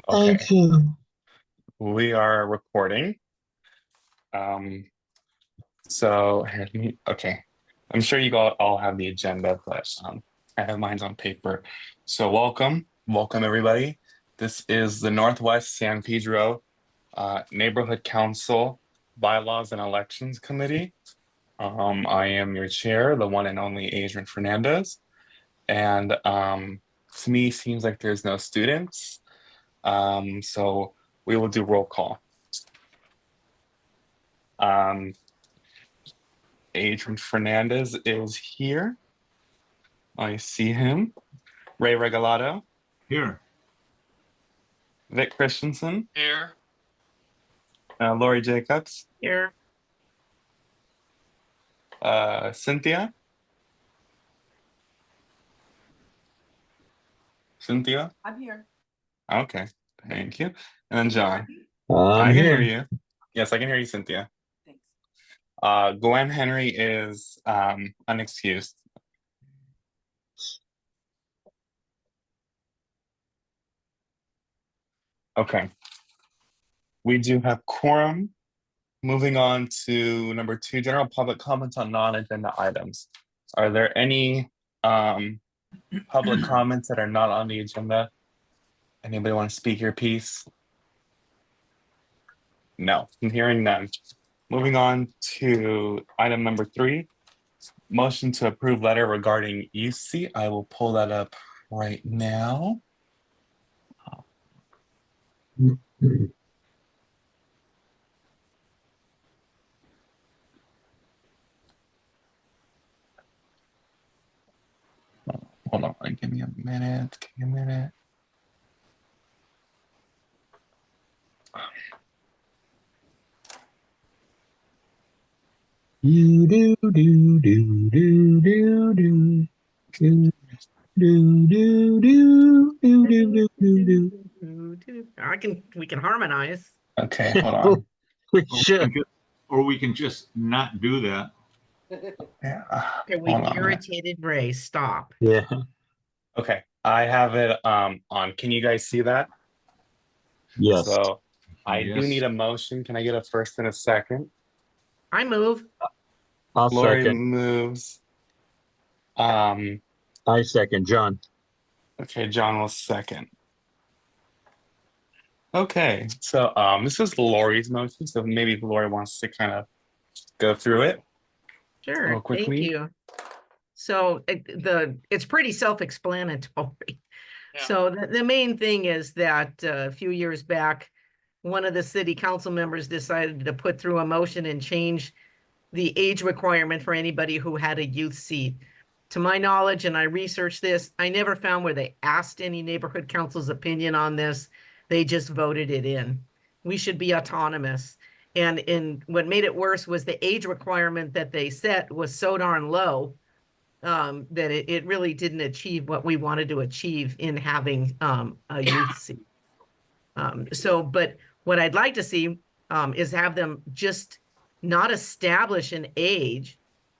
Okay, Thank you. we are recording. Um, so okay. I'm sure you all have the agenda, but I have mine on paper. So welcome everybody. This is the Northwest San Pedro Neighborhood Council Bylaws and Elections Committee. I am your chair, the one and only Adrian Fernandez. And to me, seems like there's no students. So we will do roll call. Adrian Fernandez is here. I see him. Ray Regalado. Here. Vic Christensen. Here. Lori Jacobs. Here. Cynthia. Cynthia? I'm here. Okay, thank you. And then John. I'm I can here. hear you. Yes, I can hear you, Cynthia. Thanks. Gwen Henry is unexcused. Okay. We do have quorum. Moving on to number 2, general public comments on non-agenda items. Are there any public comments that are not on the agenda? Anybody want to speak your piece? No, I'm hearing none. Moving on to item number 3, motion to approve letter regarding UC. I will pull that up right now. Hold on, give me a minute. Give me a minute. Do do do do do do do do do do do do do do. We can harmonize. Okay, hold on. We should. Or we can just not do that. Yeah. Okay, we hold on. irritated Ray. Stop. Yeah. Okay, I have it on. Can you guys see that? Yes. So I do Yes. need a motion. Can I get a first and a second? I move. I'll Lori second. moves. I second. John. Okay, John will second. Okay, so this is Lori's motion, so maybe Lori wants to kind of go through it Sure. real quickly. Thank you. So it's pretty self-explanatory. Yeah. So the main thing is that a few years back, one of the city council members decided to put through a motion and change the age requirement for anybody who had a youth seat. To my knowledge, and I researched this, I never found where they asked any neighborhood council's opinion on this. They just voted it in. We should be autonomous. And what made it worse was the age requirement that they set was so darn low that it really didn't achieve what we wanted to achieve in having a youth seat. But what I'd like to see is have them just not establish an age,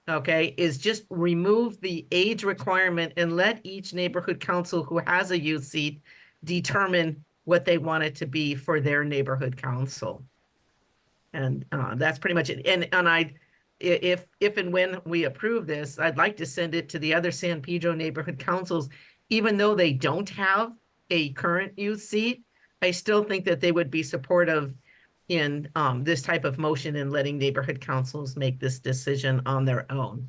okay, is just remove the age requirement and let each neighborhood council who has a youth seat determine what they want it to be for their neighborhood council. And that's pretty much it. And if and when we approve this, I'd like to send it to the other San Pedro neighborhood councils, even though they don't have a current youth seat. I still think that they would be supportive in this type of motion and letting neighborhood councils make this decision on their own.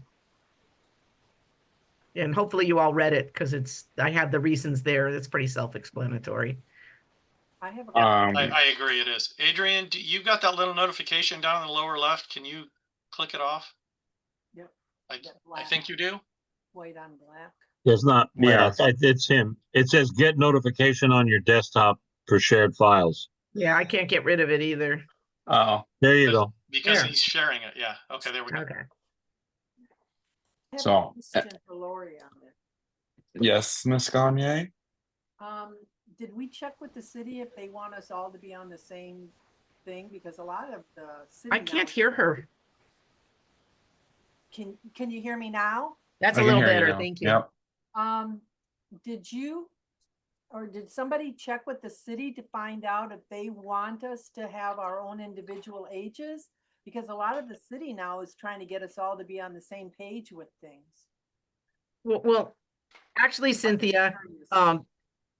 And hopefully you all read it because I have the reasons there. It's pretty self-explanatory. I have a I agree it is. Adrian, you got that little notification down in the lower left? Can you click it off? Yep. I think you do. white on black. It's not. Yeah. It's him. It says get notification on your desktop for shared files. Yeah, I can't get rid of it either. Oh, There you go. Because Yeah. he's sharing it. Yeah. Okay, there we go. Okay. I have So, a question for Lori on it. yes, Ms. Gagne. Did we check with the city if they want us all to be on the same thing? Because a lot of the city I can't hear her. Can you hear me now? That's I a can little hear you better. now. Thank you. Yep. Did you or did somebody check with the city to find out if they want us to have our own individual ages? Because a lot of the city now is trying to get us all to be on the same page with things. Well, actually, Cynthia, Curious.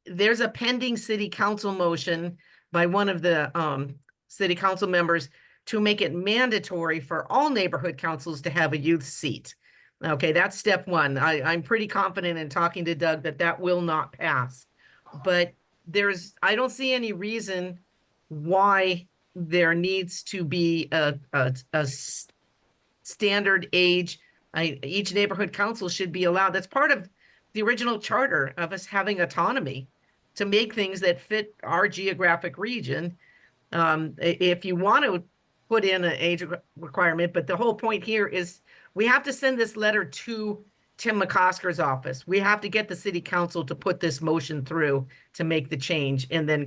there's a pending city council motion by one of the city council members to make it mandatory for all neighborhood councils to have a youth seat. Okay, that's step one. I'm pretty confident in talking to Doug that that will not pass. But I don't see any reason why there needs to be a standard age. Each neighborhood council should be allowed. That's part of the original charter of us having autonomy to make things that fit our geographic region. If you want to put in an age requirement, but the whole point here is we have to send this letter to Tim McCosker's office. We have to get the city council to put this motion through to make the change, and then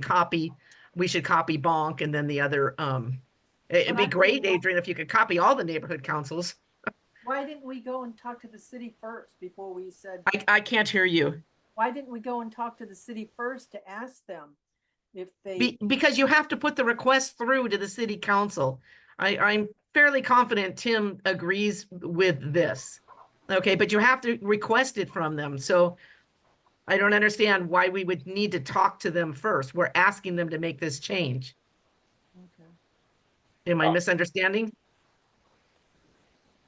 we should copy Bonk and then the other, it'd be great, Adrian, if you could copy all the neighborhood councils. Why didn't we go and talk to the city first before we said? I can't hear you. Why didn't we go and talk to the city first to ask them if they? Because you have to put the request through to the city council. I'm fairly confident Tim agrees with this. Okay, but you have to request it from them. So I don't understand why we would need to talk to them first. We're asking them to make this change. Okay. Am I misunderstanding?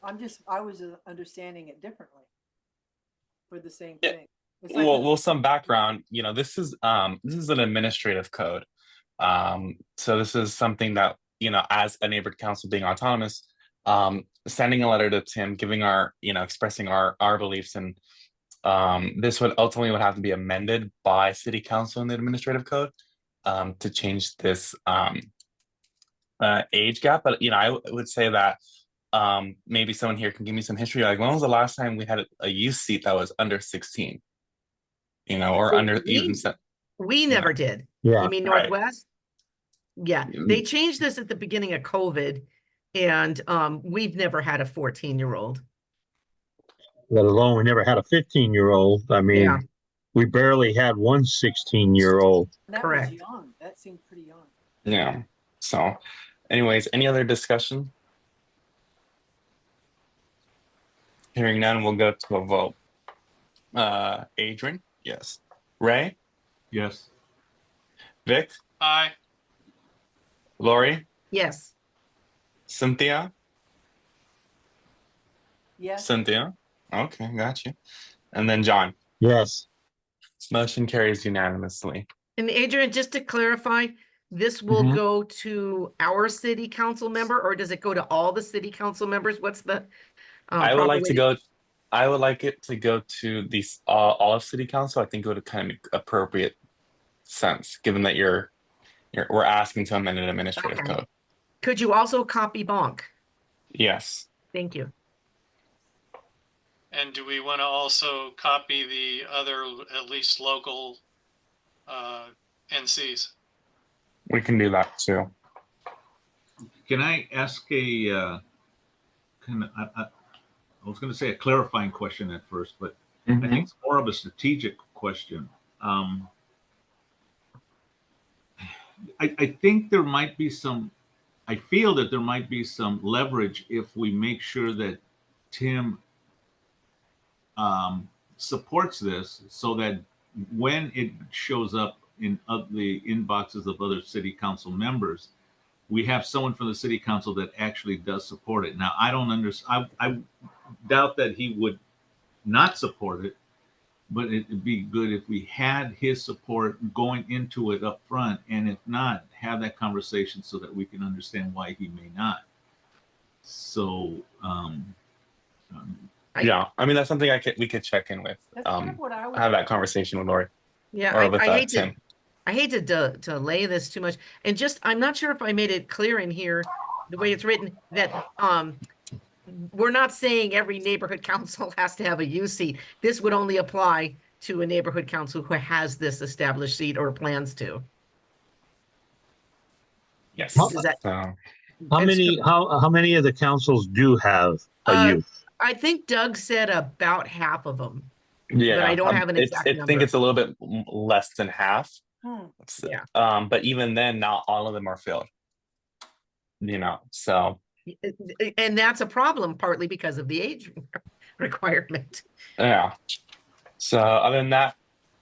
I was understanding it differently for the same Yeah. thing. It's like Well, some background, this is an administrative code. So this is something that, as a neighborhood council being autonomous, sending a letter to Tim, giving expressing our beliefs, and this would ultimately have to be amended by city council in the administrative code to change this age gap. But I would say that maybe someone here can give me some history. Like, when was the last time we had a youth seat that was under 16? Or under even. We never did. Yeah. You mean Right. Northwest? Yeah, they changed this at the beginning of COVID, and we've never had a 14-year-old. Let alone we never had a 15-year-old. I mean, Yeah. we barely had one 16-year-old. that Correct. was young. That seemed pretty young. Yeah. So, anyways, any other discussion? Hearing none, we'll go to a vote. Adrian, yes. Ray, Yes. Vic, Aye. Lori, Yes. Cynthia, Yes. Cynthia. Okay, got you. And then John. Yes. Motion carries unanimously. And Adrian, just to clarify, this will Mhm. go to our city council member, or does it go to all the city council members? What's the I would proper like way to go. I would like it to go to these all of city council. I think it would kind of make appropriate sense, given that we're asking to amend an administrative Okay. code. Could you also copy Bonk? Yes. Thank you. And do we want to also copy the other, at least local NCs? We can do that too. Can I ask I was going to say a clarifying question at first, but I think it's more of a strategic question. I think there might be I feel that there might be some leverage if we make sure that Tim supports this, so that when it shows up in the inboxes of other city council members, we have someone from the city council that actually does support it. Now, I don't understand. I doubt that he would not support it, but it'd be good if we had his support going into it up front, and if not, have that conversation so that we can understand why he may not. So, Yeah, I mean, that's something we could check in with. That's kind of what I would. Have that conversation with Lori Yeah, or with I hate Tim. I hate to lay this too much, and I'm not sure if I made it clear in here, the way it's written, that we're not saying every neighborhood council has to have a youth seat. This would only apply to a neighborhood council who has this established seat or plans to. Yes. Is that- So, How many of the councils do have a youth? I think Doug said about half of them. Yeah, I don't have an it's exact I think number. it's a little bit less than half. Hmm. Yeah. But even then, not all of them are filled. So And that's a problem partly because of the age requirement. yeah. So other than that,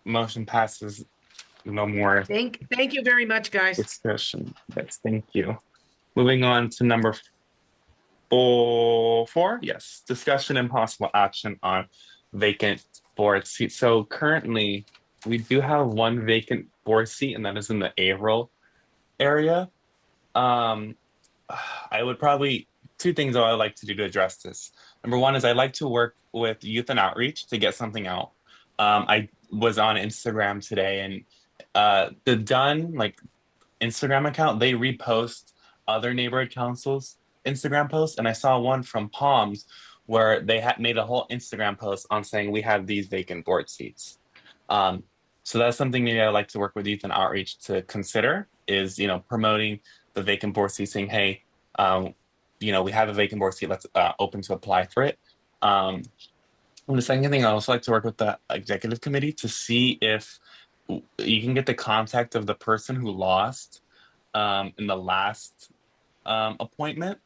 motion passes. No more Thank you very much, guys. discussion. Yes, thank you. Moving on to number four. Yes, discussion and possible action on vacant board seats. So currently, we do have one vacant board seat, and that is in the Averill area. Um, I would probably two things I would like to do to address this. Number one is I'd like to work with youth and outreach to get something out. I was on Instagram today, and the Dun Instagram account, they repost other neighborhood councils Instagram posts, and I saw one from Palms where they had made a whole Instagram post on saying we have these vacant board seats. Um, so that's something maybe I'd like to work with youth and outreach to consider is promoting the vacant board seat, saying, hey, we have a vacant board seat, let's open to apply for it. And the second thing, I also like to work with the executive committee to see if you can get the contact of the person who lost in the last appointment.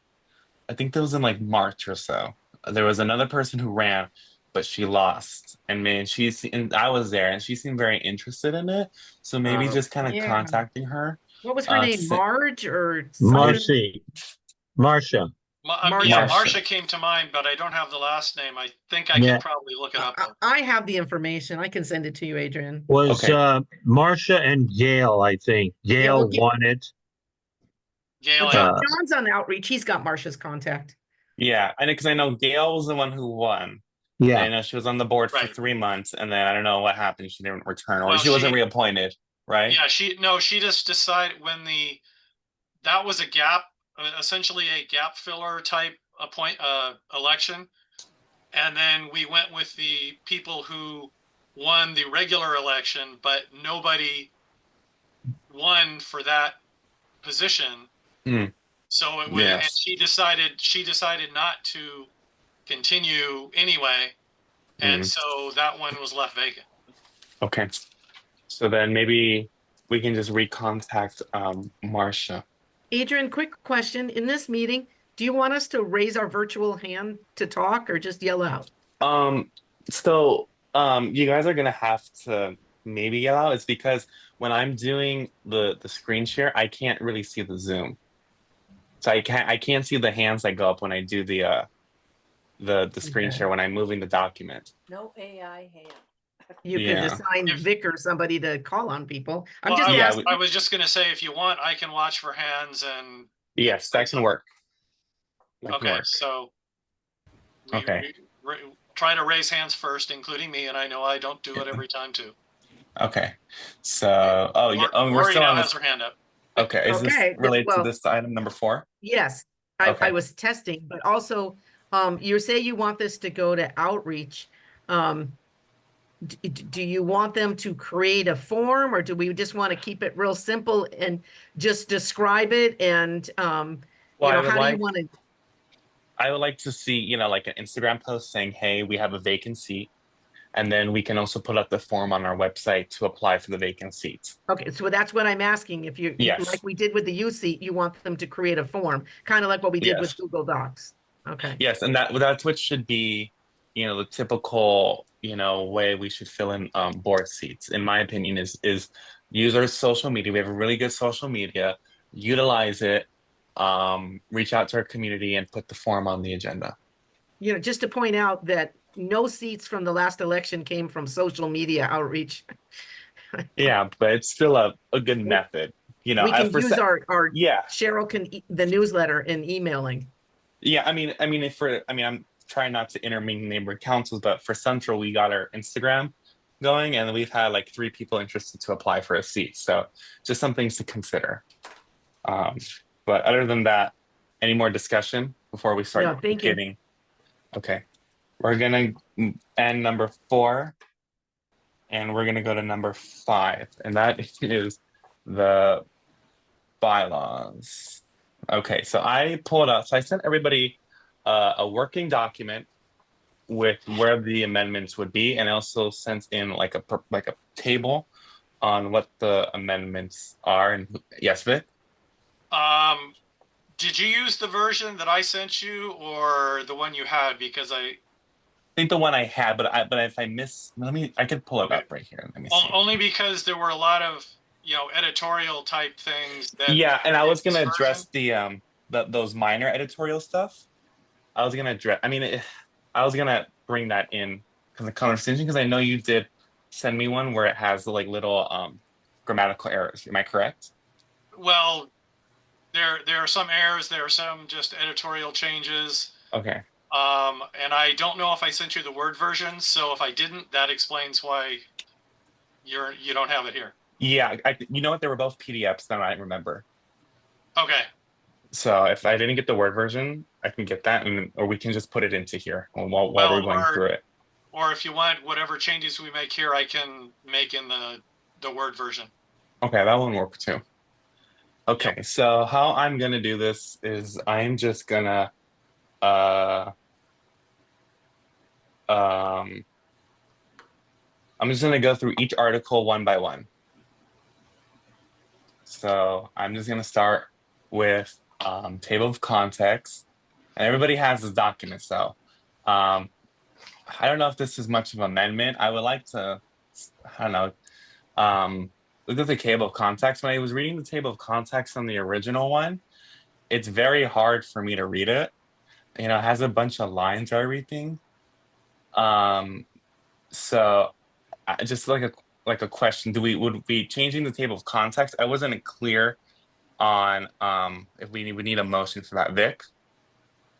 I think that was in like March or so. There was another person who ran, but she lost. And man, and I was there, and she seemed very interested in it. So maybe just kind of Yeah. contacting her. What was her name? Marge or Marcy. Marcia. Yeah, Marsha. Marcia came to mind, but I don't have the last name. I think I Yeah. can probably look it up. though. I have the information. I can send it to you, Adrian. Was Okay. Marcia and Gail, I think. Gail well, won it. Gail, Well, yeah. John's on outreach. He's got Marcia's contact. Yeah, and because I know Gail was the one who won. Yeah. I know she was on the board for Right. 3 months, and then I don't know what happened. She didn't return, or Well, she wasn't she- reappointed, right? Yeah, she just decided when that was a gap, essentially a gap filler type election. And then we went with the people who won the regular election, but nobody won for that position. Hmm. So it was, and she decided not to continue anyway. And so that one was left vacant. Okay. So then maybe we can just recontact Marcia. Adrian, quick question. In this meeting, do you want us to raise our virtual hand to talk or just yell out? So you guys are gonna have to maybe yell out. It's because when I'm doing the screen share, I can't really see the Zoom. So I can't see the hands that go up when I do the screen Okay. share when I'm moving the document. No AI hand. You could Yeah. assign Vic or somebody to call on people. I'm Well, just Yeah, asking. I was just going to say, if you want, I can watch for hands and. Yes, that can work. That can Okay, work. so. Okay. We try to raise hands first, including me, and I know I don't do it every time too. Okay. So yeah, we're Lori still now on has this. her hand up. Okay, is this Okay, related to well- this item number 4? Yes, Okay. I was testing, but also, you say you want this to go to outreach. Do you want them to create a form, or do we just want to keep it real simple and just describe it? And, Well, I would how do like- you want to? I would like to see, like an Instagram post saying, hey, we have a vacancy. And then we can also put up the form on our website to apply for the vacant seats. Okay, so that's what I'm asking. If you, Yes. like we did with the U seat, you want them to create a form, kind of like what we did with Yes. Google Docs. Okay. Yes, and that's what should be, the typical, way we should fill in board seats, in my opinion, is use our social media. We have a really good social media, utilize it, reach out to our community and put the form on the agenda. Just to point out that no seats from the last election came from social media outreach. Yeah, but it's still a good method. We can use our yeah. Cheryl can the newsletter and emailing. Yeah, I'm trying not to intermingle neighborhood councils, but for Central, we got our Instagram going, and we've had like 3 people interested to apply for a seat. So just some things to consider. But other than that, any more discussion before we start No, thank you. Okay, we're gonna end number 4, and we're gonna go to number 5, and that is the bylaws. Okay, so I sent everybody a working document with where the amendments would be, and also sent in like a table on what the amendments are. And yes, Vic? Did you use the version that I sent you or the one you had? Because I think the one I had, but if I miss, I could pull it Okay. up right here. Let me see. only because there were a lot of, editorial type things that. Yeah, and I was this gonna version- address those minor editorial stuff. I was gonna address. I was gonna bring that in because the conversation, because I know you did send me one where it has the like little grammatical errors. Am I correct? Well, there are some errors. There are some just editorial changes. Okay. And I don't know if I sent you the Word version. So if I didn't, that explains why you don't have it here. Yeah, you know what? They were both PDFs. Then I remember. Okay. So if I didn't get the Word version, I can get that, or we can just put it into here while we're going through it. Or if you want whatever changes we make here, I can make in the Word version. Okay, that one worked too. Okay, Yep. so how I'm gonna do this is I'm just gonna I'm just gonna go through each article one by one. So I'm just gonna start with table of context, and everybody has this document. So I don't know if this is much of an amendment. I would like to, I don't know, look at the table of context. When I was reading the table of context on the original one, it's very hard for me to read it. It has a bunch of lines or everything. So just like a question, would we be changing the table of context? I wasn't clear on if we would need a motion for that, Vic.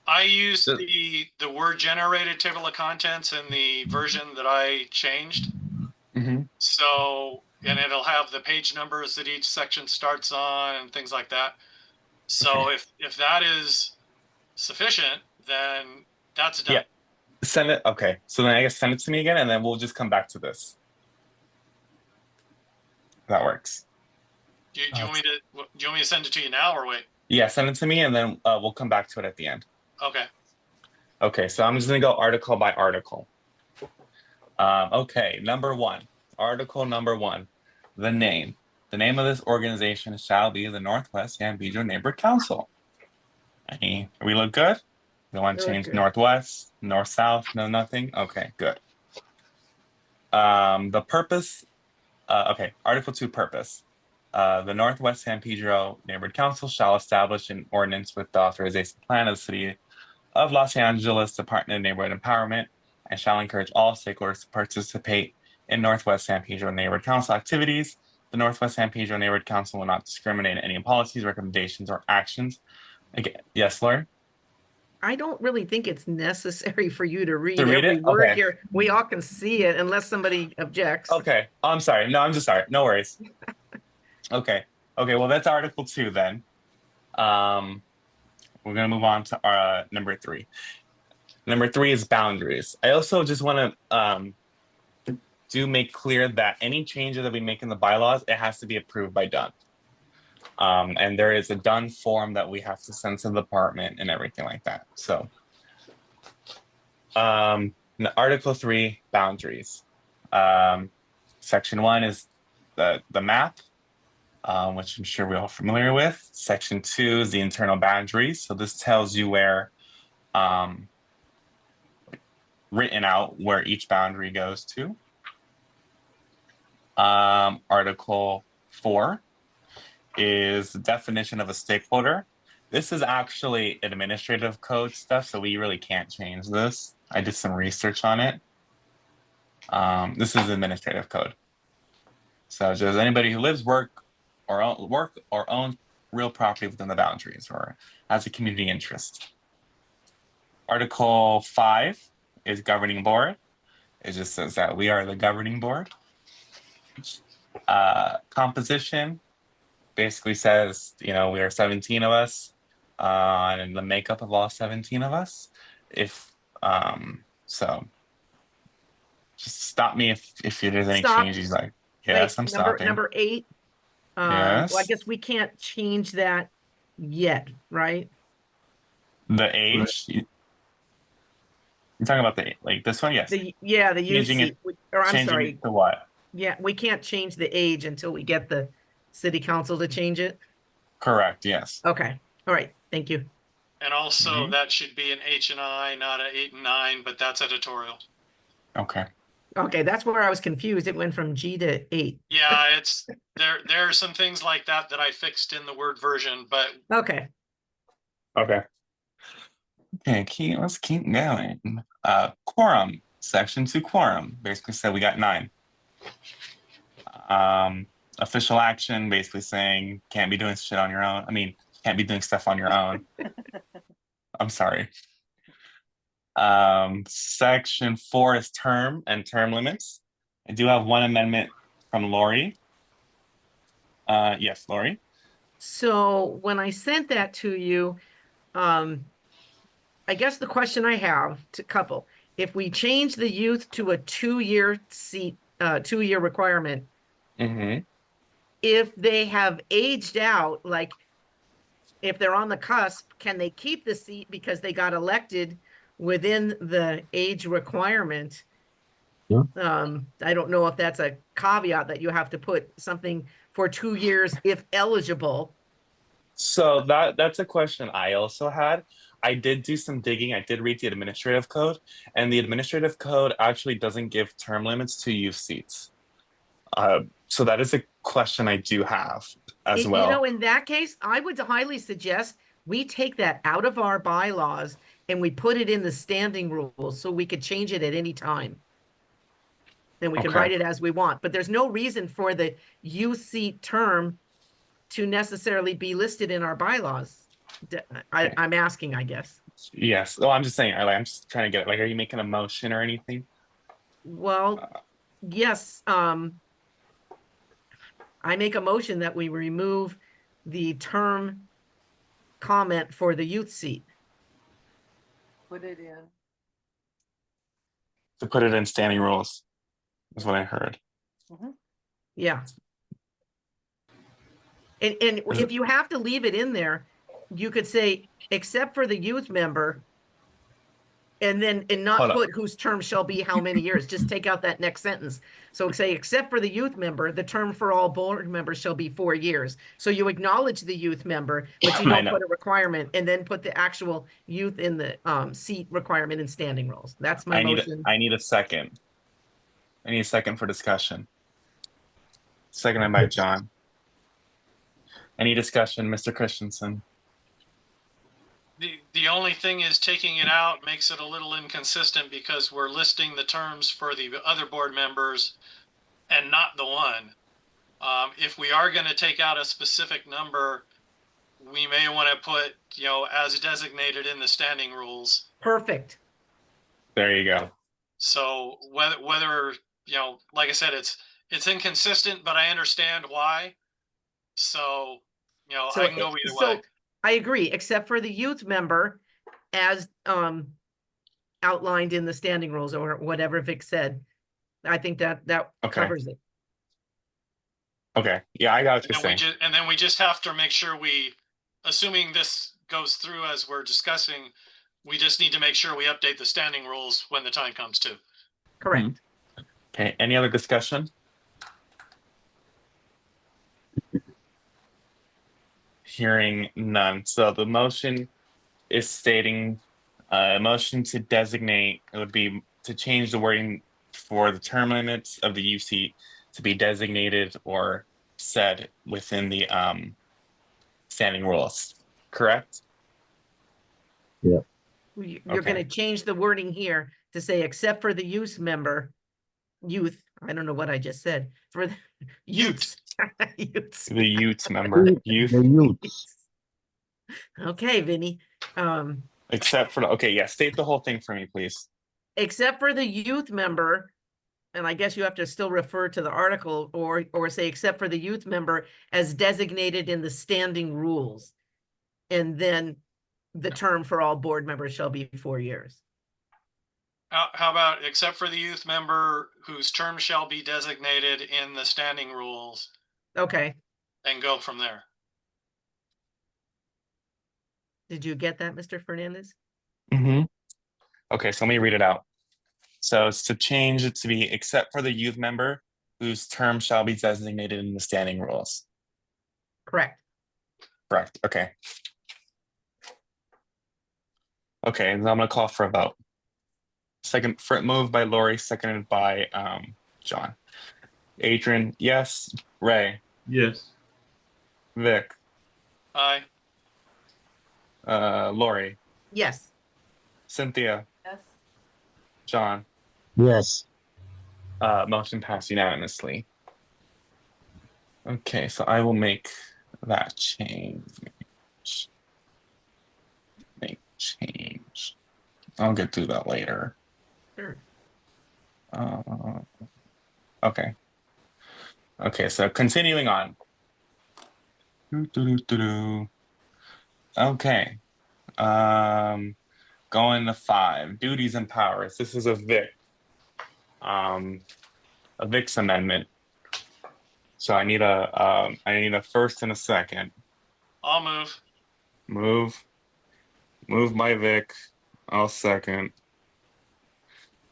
I used the word generated table of contents in the version that I changed. Mm-hmm. So, and it'll have the page numbers that each section starts on and things like that. So Okay. if that is sufficient, then that's done. Yeah. Send it. Okay. So then I guess send it to me again, and then we'll just come back to this. That works. Do you want me to send it to you now or wait? Yeah, send it to me, and then we'll come back to it at the end. Okay. Okay, so I'm just gonna go article by article. Okay, article number one, the name. The name of this organization shall be the Northwest San Pedro Neighborhood Council. We look good? We want to change Northwest, North-South, no nothing? Okay, good. The purpose, okay, Article 2 purpose. The Northwest San Pedro Neighborhood Council shall establish an ordinance with the authorization plan of the City of Los Angeles Department of Neighborhood Empowerment and shall encourage all stakeholders to participate in Northwest San Pedro Neighborhood Council activities. The Northwest San Pedro Neighborhood Council will not discriminate in any policies, recommendations, or actions. Again, yes, Lauren? I don't really think it's necessary for you to read read every it? word Okay. here. We all can see it unless somebody objects. Okay. Oh, I'm sorry. No, I'm just sorry. No worries. Okay. Okay. Well, that's Article 2 then. We're going to move on to number 3. Number 3 is boundaries. I also just want to do make clear that any changes that we make in the bylaws, it has to be approved by Dunn. And there is a Dunn form that we have to send to the department and everything like that. So Article 3, boundaries. Section 1 is the map, which I'm sure we're all familiar with. Section 2 is the internal boundaries. So this tells you where, written out where each boundary goes to. Article 4 is the definition of a stakeholder. This is actually administrative code stuff, so we really can't change this. I did some research on it. This is administrative code. So just anybody who lives, work, or owns real property within the boundaries or has a community interest. Article 5 is governing board. It just says that we are the governing board. Composition basically says, we are 17 of us, and the makeup of all 17 of us. So just stop me if there's any changes. Like, yes, I'm stopping. Number 8. Yes. Well, I guess we can't change that yet, right? The age. You're talking about the like this one, yes. Yeah, the youth Changing it- seat, or I'm Changing sorry, it to what? yeah, we can't change the age until we get the city council to change it. Correct. Yes. Okay, all right, thank you. And also Mhm. that should be an H and I, not a 8 and 9, but that's editorial. Okay. Okay, that's where I was confused. It went from G to 8. Yeah, it's there are some things like that that I fixed in the Word version, but Okay, Okay. Okay, let's keep going. Quorum, section 2 quorum, basically said we got 9. Official action, basically saying can't be doing shit on your own. I mean, can't be doing stuff on your own. I'm sorry. Section 4 is term and term limits. I do have one amendment from Lori. Yes, Lori. so when I sent that to you, I guess the question I have to couple, if we change the youth to a 2-year seat, 2-year requirement, Mm-hmm. if they have aged out, like if they're on the cusp, can they keep the seat because they got elected within the age requirement? Yeah. I don't know if that's a caveat that you have to put something for 2 years if eligible. So that's a question I also had. I did do some digging. I did read the administrative code, and the administrative code actually doesn't give term limits to youth seats. So that is a question I do have as You know, well. in that case, I would highly suggest we take that out of our bylaws and we put it in the standing rules so we could change it at any time. Then we can Okay. write it as we want, but there's no reason for the youth seat term to necessarily be listed in our bylaws. I'm asking, I guess. Yes. Well, I'm just saying. I'm just trying to get it. Like, are you making a motion or anything? Well, yes, I make a motion that we remove the term comment for the youth seat. Put it in. To put it in standing rules, is what I heard. Yeah. And if you have to leave it in there, you could say, except for the youth member, and not Hold up. put whose term shall be how many years. Just take out that next sentence. So say, except for the youth member, the term for all board members shall be 4 years. So you acknowledge the youth member, but you I don't know. put a requirement and then put the actual youth in the seat requirement in standing rules. That's my motion. I need a second. I need a second for discussion. Seconded by John. Any discussion, Mr. Christensen? the only thing is taking it out makes it a little inconsistent because we're listing the terms for the other board members and not the one. If we are going to take out a specific number, we may want to put, as designated in the standing rules. Perfect. There you go. So whether like I said, it's inconsistent, but I understand why. So, I can go either way. I agree, except for the youth member as outlined in the standing rules or whatever Vic said. I think that Okay. covers it. Okay. Yeah, I got what you're saying. And then we just have to make sure assuming this goes through as we're discussing, we just need to make sure we update the standing rules when the time comes to. Correct. Okay. Any other discussion? Hearing none. So the motion is stating a motion to designate, it would be to change the wording for the term limits of the UC to be designated or said within the standing rules, correct? Yeah. You're Okay. going to change the wording here to say, except for the youth, I don't know what I just said, for the youths. Youths. The youth member, youth. The youths. Okay, Vinny. Except for, okay, yeah, state the whole thing for me, please. Except for the youth member, and I guess you have to still refer to the article or say, except for the youth member as designated in the standing rules. And then the term for all board members shall be 4 years. How about except for the youth member whose term shall be designated in the standing rules? Okay. And go from there. Did you get that, Mr. Fernandez? Mm-hmm. Okay, so let me read it out. So it's to change it to be except for the youth member whose term shall be designated in the standing rules. Correct. Correct. Okay. Okay, and I'm gonna call for a vote. Second, moved by Lori, seconded by John. Adrian, yes. Ray, Yes. Vic, Aye. Lori, Yes. Cynthia, Yes. John. Yes. Motion passed unanimously. Okay, so I will make that change. Make change. I'll get to that later. Sure. Okay. Okay, so continuing on. Doo-doo-doo-doo-doo. Okay. Going to 5. Duties and powers. This is a Vic's amendment. So I need a first and a second. I'll move. Move by Vic. I'll second.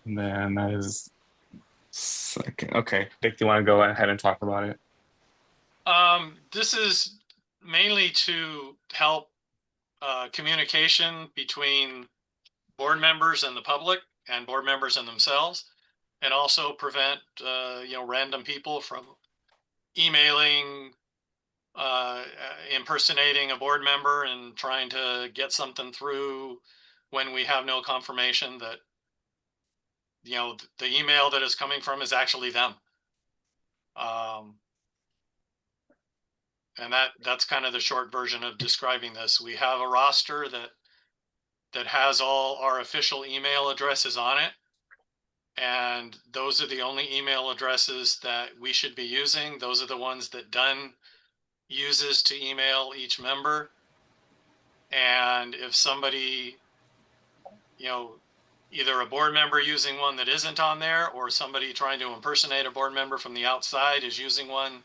And then that is second. Okay, Vic, do you want to go ahead and talk about it? This is mainly to help communication between board members and the public and board members and themselves, and also prevent random people from emailing, impersonating a board member and trying to get something through when we have no confirmation that the email that is coming from is actually them. And that's kind of the short version of describing this. We have a roster that has all our official email addresses on it. And those are the only email addresses that we should be using. Those are the ones that Dunn uses to email each member. And if somebody, either a board member using one that isn't on there, or somebody trying to impersonate a board member from the outside is using one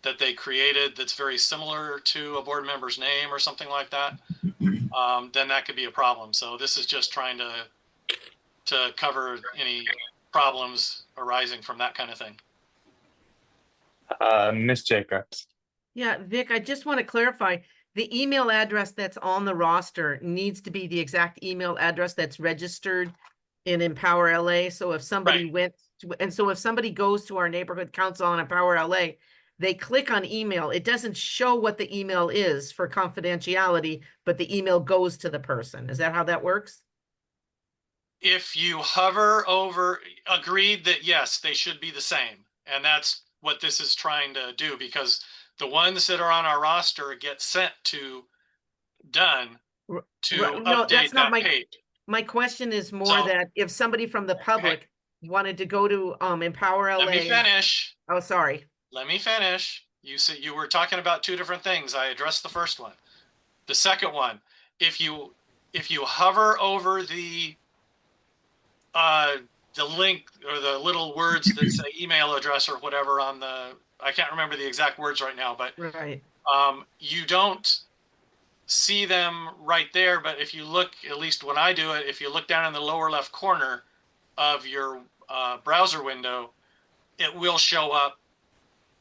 that they created that's very similar to a board member's name or something like that, then that could be a problem. So this is just trying to cover any problems arising from that kind of thing. Miss Jacobs. Yeah, Vic, I just want to clarify, the email address that's on the roster needs to be the exact email address that's registered in Empower LA. So if somebody if somebody goes to our neighborhood council on Empower LA, they click on email, it doesn't show what the email is for confidentiality, but the email goes to the person. Is that how that works? If you hover over, agreed that yes, they should be the same. And that's what this is trying to do, because the ones that are on our roster get sent to Dunn to No, that's update not that page. my question is more So- that if somebody from the public wanted to go to Empower LA. Let me finish. Oh, sorry. Let me finish. You said you were talking about two different things. I addressed the first one. The second one, if you hover over the link or the little words that say email address or whatever on the, I can't remember the exact words right now, but Right. you don't see them right there. But if you look, at least when I do it, if you look down in the lower left corner of your browser window, it will show up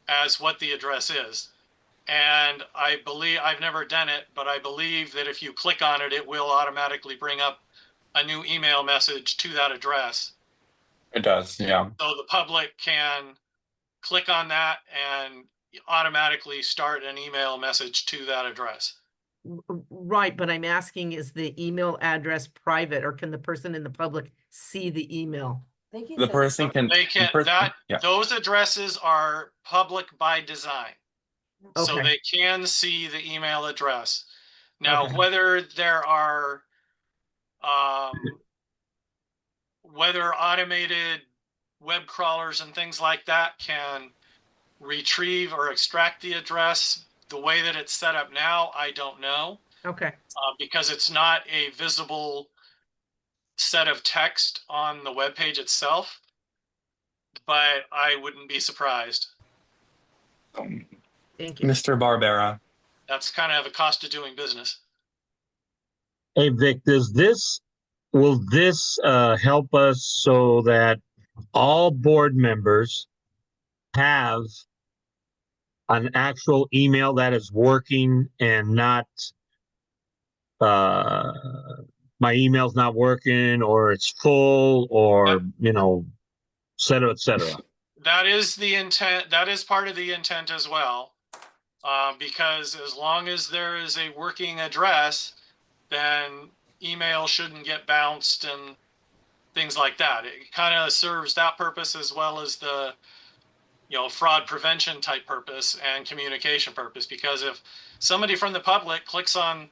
as what the address is. And I believe, I've never done it, but I believe that if you click on it, it will automatically bring up a new email message to that address. It does, yeah. So the public can click on that and automatically start an email message to that address. Right, but I'm asking, is the email address private, or can the person in the public see the email? I think he The said- person can. They can, those addresses are public by design. So Okay. they can see the email address. Now, Okay. whether there are, whether automated web crawlers and things like that can retrieve or extract the address the way that it's set up now, I don't know. Okay. Because it's not a visible set of text on the web page itself, but I wouldn't be surprised. Thank you. Mr. Barbera. That's kind of a cost of doing business. Hey, Vic, does this will this help us so that all board members have an actual email that is working and not uh my email's not working or it's full or you know, et cetera, et cetera. That is the intent. That is part of the intent as well. Because as long as there is a working address, then email shouldn't get bounced and things like that. It kind of serves that purpose as well as the, fraud prevention type purpose and communication purpose. Because if somebody from the public clicks on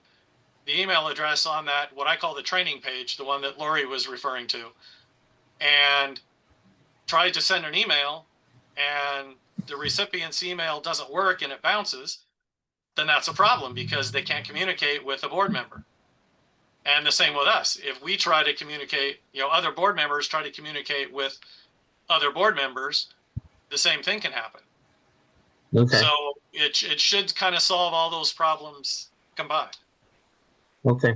the email address on that, what I call the training page, the one that Lori was referring to, and tried to send an email and the recipient's email doesn't work and it bounces, then that's a problem because they can't communicate with a board member. And the same with us. If we try to communicate, other board members try to communicate with other board members, the same thing can happen. Okay. So it should kind of solve all those problems combined. Okay.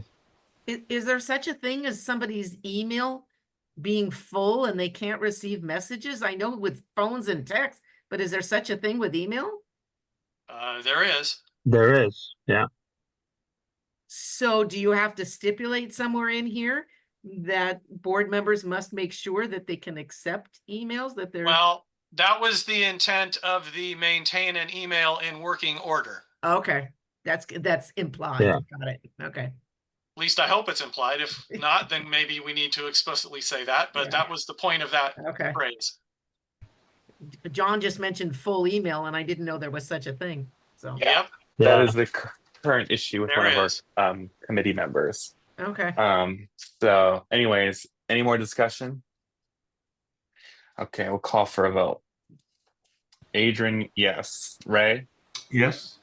Is there such a thing as somebody's email being full and they can't receive messages? I know with phones and text, but is there such a thing with email? There is. There is, yeah. So do you have to stipulate somewhere in here that board members must make sure that they can accept emails that they're? Well, that was the intent of the maintain an email in working order. Okay, that's implied. Yeah. Got it. Okay. At least I hope it's implied. If not, then maybe we need to explicitly say that. But Yeah. that was the point of that Okay. phrase. John just mentioned full email, and I didn't know there was such a thing. So Yep. That Yeah. is the current issue with There one of is. our committee members. okay. So anyways, any more discussion? Okay, we'll call for a vote. Adrian, yes. Ray, Yes.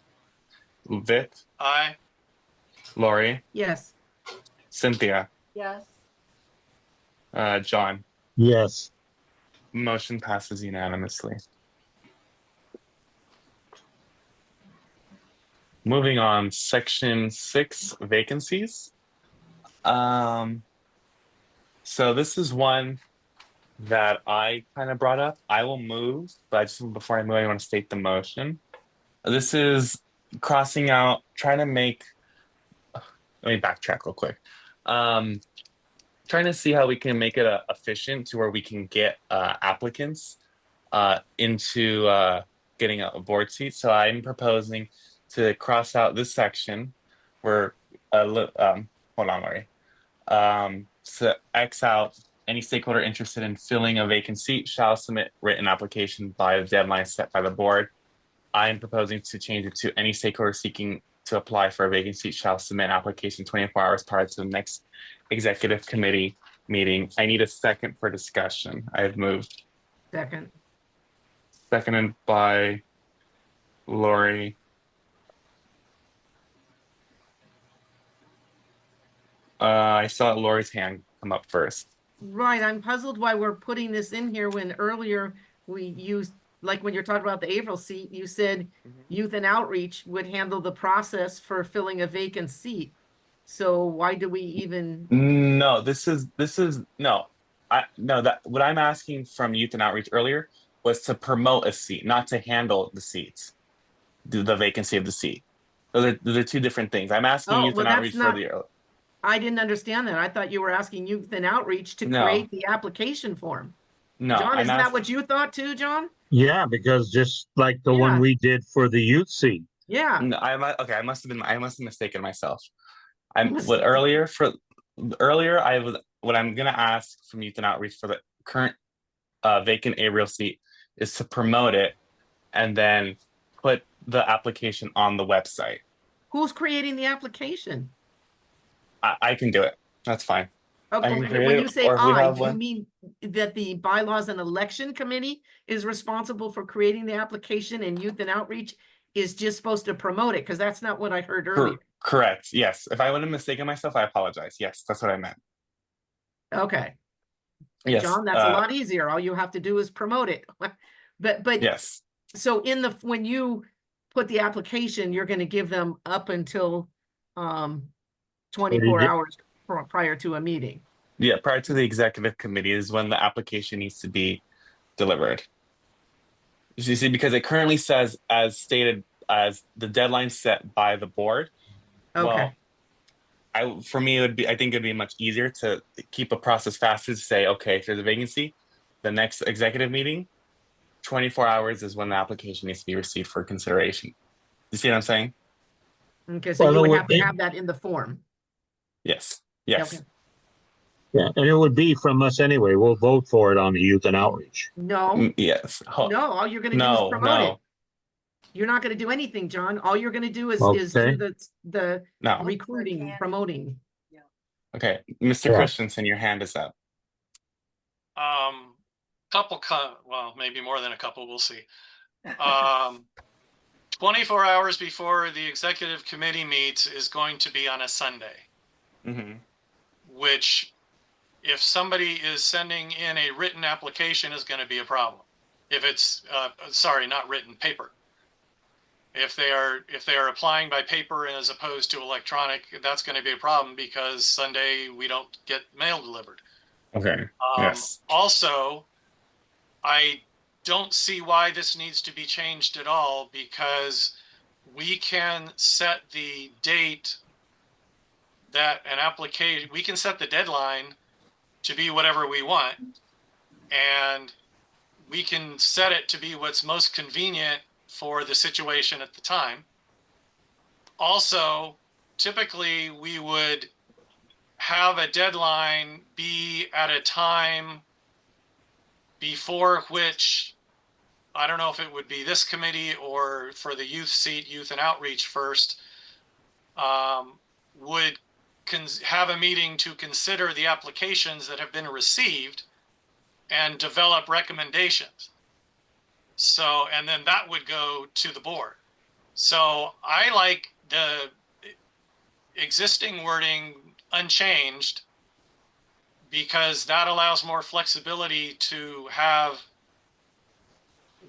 Vic, I Lori, Yes. Cynthia, Yes. John. Yes. Motion passes unanimously. Moving on, section 6, vacancies. So this is one that I kind of brought up. I will move, but before I move, I want to state the motion. This is crossing out, trying to make, let me backtrack real quick. Trying to see how we can make it efficient to where we can get applicants into getting a board seat. So I'm proposing to cross out this section where, hold on, Lori. So X out, any stakeholder interested in filling a vacant seat shall submit written application by the deadline set by the board. I am proposing to change it to any stakeholder seeking to apply for a vacant seat shall submit an application 24 hours prior to the next executive committee meeting. I need a second for discussion. I have moved. Second. Seconded by Lori. I saw Lori's hand come up first. Right. I'm puzzled why we're putting this in here when earlier we used, like when you're talking about the April seat, you said youth and outreach would handle the process for filling a vacant seat. So why do we even? No, this is no. That what I'm asking from youth and outreach earlier was to promote a seat, not to handle the seats, the vacancy of the seat. Those are two different things. I'm asking youth and outreach for the. I didn't understand that. I thought you were asking youth and outreach to create the application form. No, John, isn't that what you thought too, John? Yeah, because just like the one we did for the youth seat. Yeah. No, okay. I must have mistaken myself. What I'm gonna ask from youth and outreach for the current vacant April seat is to promote it and then put the application on the website. Who's creating the application? I can do it. That's fine. Okay, create when it, you say or if we I, have do you one. mean that the bylaws and election committee is responsible for creating the application and youth and outreach is just supposed to promote it? Because that's not what I heard earlier. Correct. Yes. If I would have mistaken myself, I apologize. Yes, that's what I meant. Okay. Yes. John, that's a lot easier. All you have to do is promote it. But yes. So when you put the application, you're going to give them up until 24 hours prior to a meeting. Yeah, prior to the executive committee is when the application needs to be delivered. You see, because it currently says, as stated, as the deadline set by the board. Okay, Well, for me, I think it'd be much easier to keep a process faster to say, okay, if there's a vacancy, the next executive meeting, 24 hours is when the application needs to be received for consideration. You see what I'm saying? okay, so Well, you it would would have to be- have that in the form. Yes. Okay. Yes. Yeah, and it would be from us anyway. We'll vote for it on the youth and outreach. No, Yes. no, all you're gonna do is promote it. No. You're not gonna do anything, John. All you're gonna do is Okay. do the No. recruiting, candidate. promoting. Okay. Mr. Yeah. Christensen, your hand is up. Well, maybe more than a couple, we'll see. 24 hours before the executive committee meets is going to be on a Sunday, Mhm. which if somebody is sending in a written application is going to be a problem. If it's, sorry, not written, paper. If they are applying by paper as opposed to electronic, that's going to be a problem because Sunday we don't get mail delivered. Okay. Yes. Also, I don't see why this needs to be changed at all because we can set the date that an application, we can set the deadline to be whatever we want. And we can set it to be what's most convenient for the situation at the time. Also, typically we would have a deadline be at a time before which, I don't know if it would be this committee or for the youth seat, youth and outreach first, would have a meeting to consider the applications that have been received and develop recommendations. So, and then that would go to the board. So I like the existing wording unchanged because that allows more flexibility to have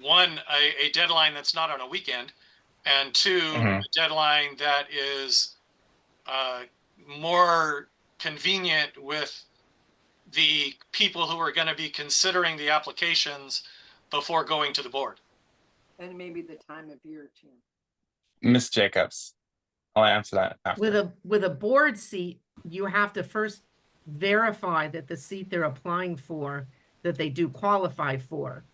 one, a deadline that's not on a weekend, and two, Mhm. a deadline that is more convenient with the people who are going to be considering the applications before going to the board. And maybe the time of year too. Ms. Jacobs, I'll answer that after. With a board seat, you have to first verify that the seat they're applying for, that they do qualify for.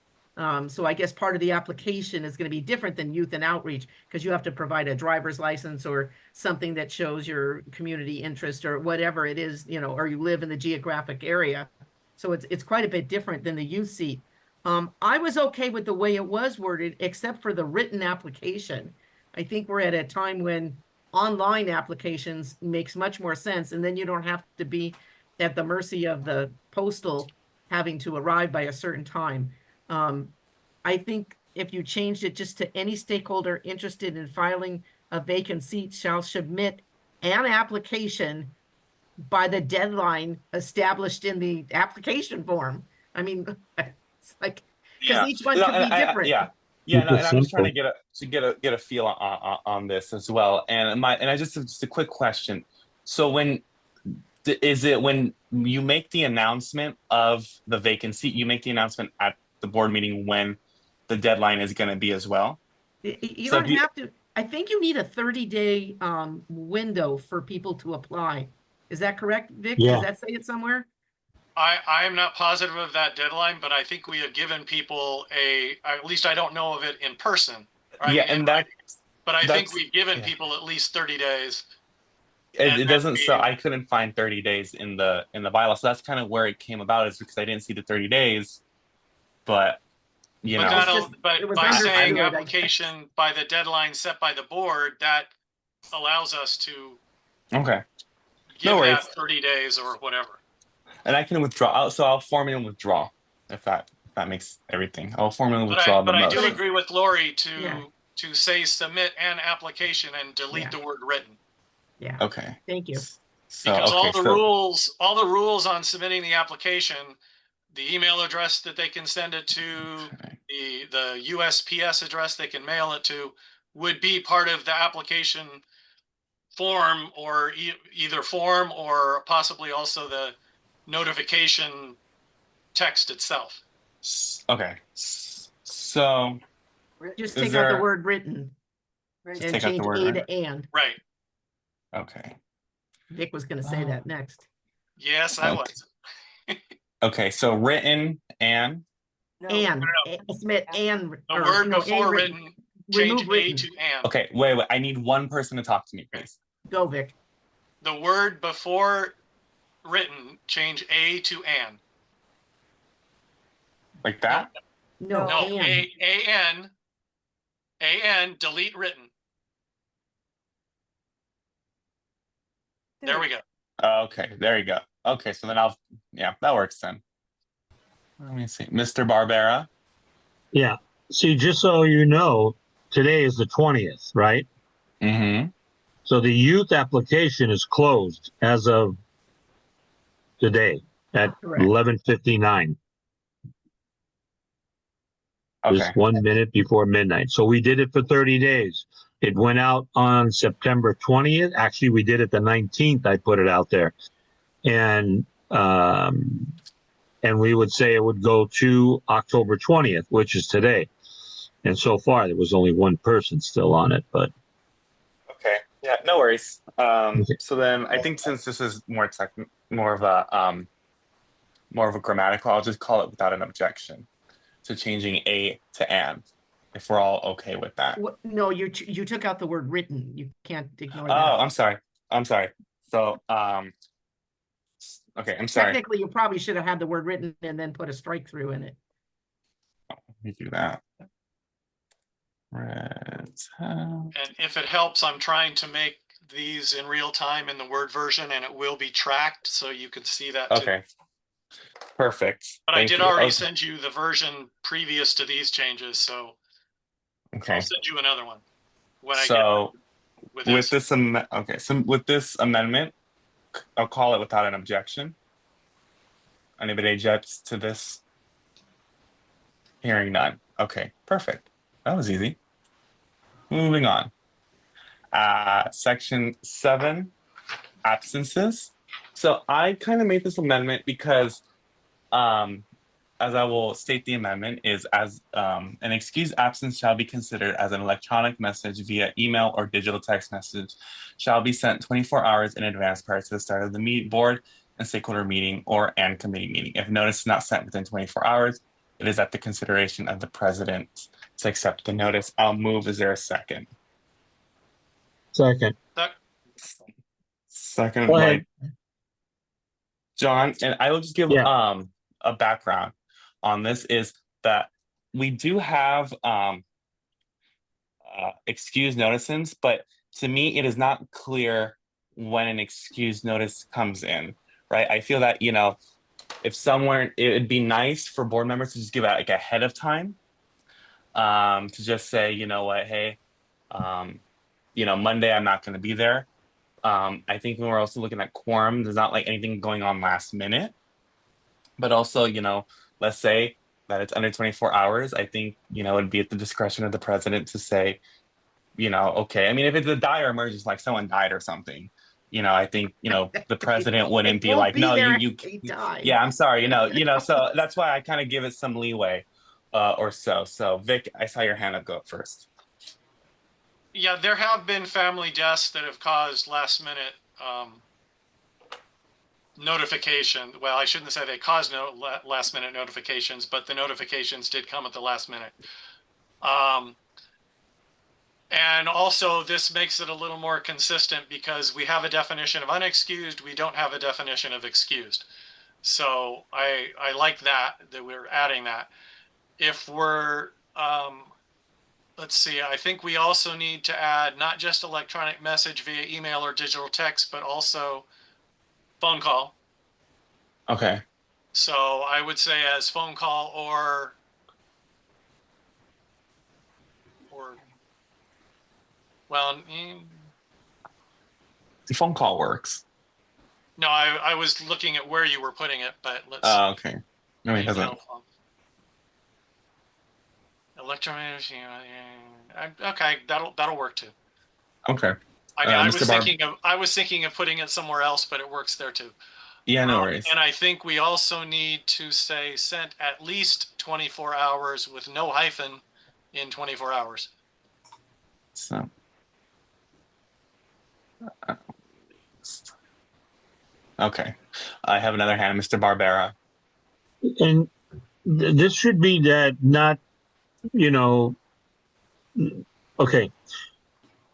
So I guess part of the application is going to be different than youth and outreach because you have to provide a driver's license or something that shows your community interest or whatever it is, you know, or you live in the geographic area. So it's quite a bit different than the youth seat. I was okay with the way it was worded, except for the written application. I think we're at a time when online applications makes much more sense, and then you don't have to be at the mercy of the postal having to arrive by a certain time. I think if you changed it just to any stakeholder interested in filing a vacant seat shall submit an application by the deadline established in the application form. I mean, it's like, because Yeah. each one No, could and be different. yeah. Keep No, it and I'm just trying simple. to get a feel on this as well. And I just a quick question. So is it when you make the announcement of the vacancy, you make the announcement at the board meeting when the deadline is going to be as well? You So don't have to, I think you need a 30-day window for people to apply. Is that correct, Vic? Yeah. Does that say it somewhere? I am not positive of that deadline, but I think we have given people at least I don't know of it in person. yeah, and that but I think that's we've given yeah. people at least 30 days. It doesn't. So I couldn't find 30 days in the bylaw. So that's kind of where it came about, is because I didn't see the 30 days. But you But know, it was by saying understood, I application by the deadline set by the board, that allows us to okay, give no worries. that 30 days or whatever. And I can withdraw. So I'll formally withdraw if that makes everything. I'll formally withdraw the But I motion. do agree with Lori Yeah. to say submit an application and delete Yeah. the word written. Yeah, Okay. thank you. So Because okay, all the rules on submitting the application, the email address that they can send it to, the USPS address they can mail it to, would be part of the application form, or either form or possibly also notification text itself. Okay. So Just Is take out the there- word written Right. and take out the change word A written? to and. Right. okay. Vic was gonna say that next. Yes, I Okay. was. Okay. So written and No, And, Smith, and. The or, word no, and before written, change remove A written. to and. okay. Wait. I need one person to talk to me, please. Go, Vic. The word before written, change A to and. Like that? No, No, and. A-N, delete written. There we go. Okay. There you go. Okay. So then yeah, that works then. Let me see. Mr. Barbera. Yeah. See, just so you know, today is the 20th, right? Mm-hmm. So the youth application is closed as of today at Correct. 11:59. Okay. Just 1 minute before midnight. So we did it for 30 days. It went out on September 20th. Actually, we did it the 19th. I put it out there. And we would say it would go to October 20th, which is today. And so far, there was only one person still on it, but Okay. Yeah, no worries. Okay. So then I think since this is more more of a grammatical, I'll just call it without an objection. So changing A to and, if we're all okay with that. No, you took out the word written. You can't ignore Oh, that. I'm sorry. So okay, I'm sorry. Technically, you probably should have had the word written and then put a strike through in it. Let me do that. And if it helps, I'm trying to make these in real time in the Word version, and it will be tracked, so you can see that too. Okay. Perfect. But Thank I did you. already Okay. send you the version previous to these changes, so Okay. I'll send you another one when I So get with with this. so with this amendment, I'll call it without an objection. Anybody objects to this? Hearing none. Okay, perfect. That was easy. Moving on. Section 7, absences. So I kind of made this amendment because, as I will state the amendment, is as an excused absence shall be considered as an electronic message via email or digital text message shall be sent 24 hours in advance prior to the start of the board and stakeholder meeting and committee meeting. If notice is not sent within 24 hours, it is at the consideration of the president to accept the notice. I'll move. Is there a second? second. Second Go by ahead. John, and I will just give Yeah. a background on this is that we do have excused notices, but to me it is not clear when an excused notice comes in, right? I feel that, if someone, it would be nice for board members to just give out like ahead of time, to just say, you know what, hey, Monday I'm not going to be there. I think when we're also looking at quorum, there's not like anything going on last minute, but also, let's say that it's under 24 hours. I think, it'd be at the discretion of the president to say, okay. I mean, if it's a dire emergency, like someone died or something, I think, the president wouldn't be like, no, you, yeah, I'm sorry, so that's why I kind of give it some leeway, or so. So Vic, I saw your hand up, go up first. Yeah, there have been family deaths that have caused last minute notification. Well, I shouldn't say they caused last minute notifications, but the notifications did come at the last minute. And also this makes it a little more consistent because we have a definition of unexcused. We don't have a definition of excused. So I like that we're adding that. If we're, let's see, I think we also need to add not just electronic message via email or digital text, but also phone call. Okay. So I would say as phone call or well, The phone call works. no, I was looking at where you were putting it, but let's. Okay. No, it doesn't. Electronic. Okay, that'll work too. Okay. I Mr. was thinking of putting it somewhere else, but it works there too. Yeah, no worries. And I think we also need to say sent at least 24 hours with no hyphen in 24 hours. So. Okay. I have another hand, Mr. Barbera. And this should be that, not, you know, okay,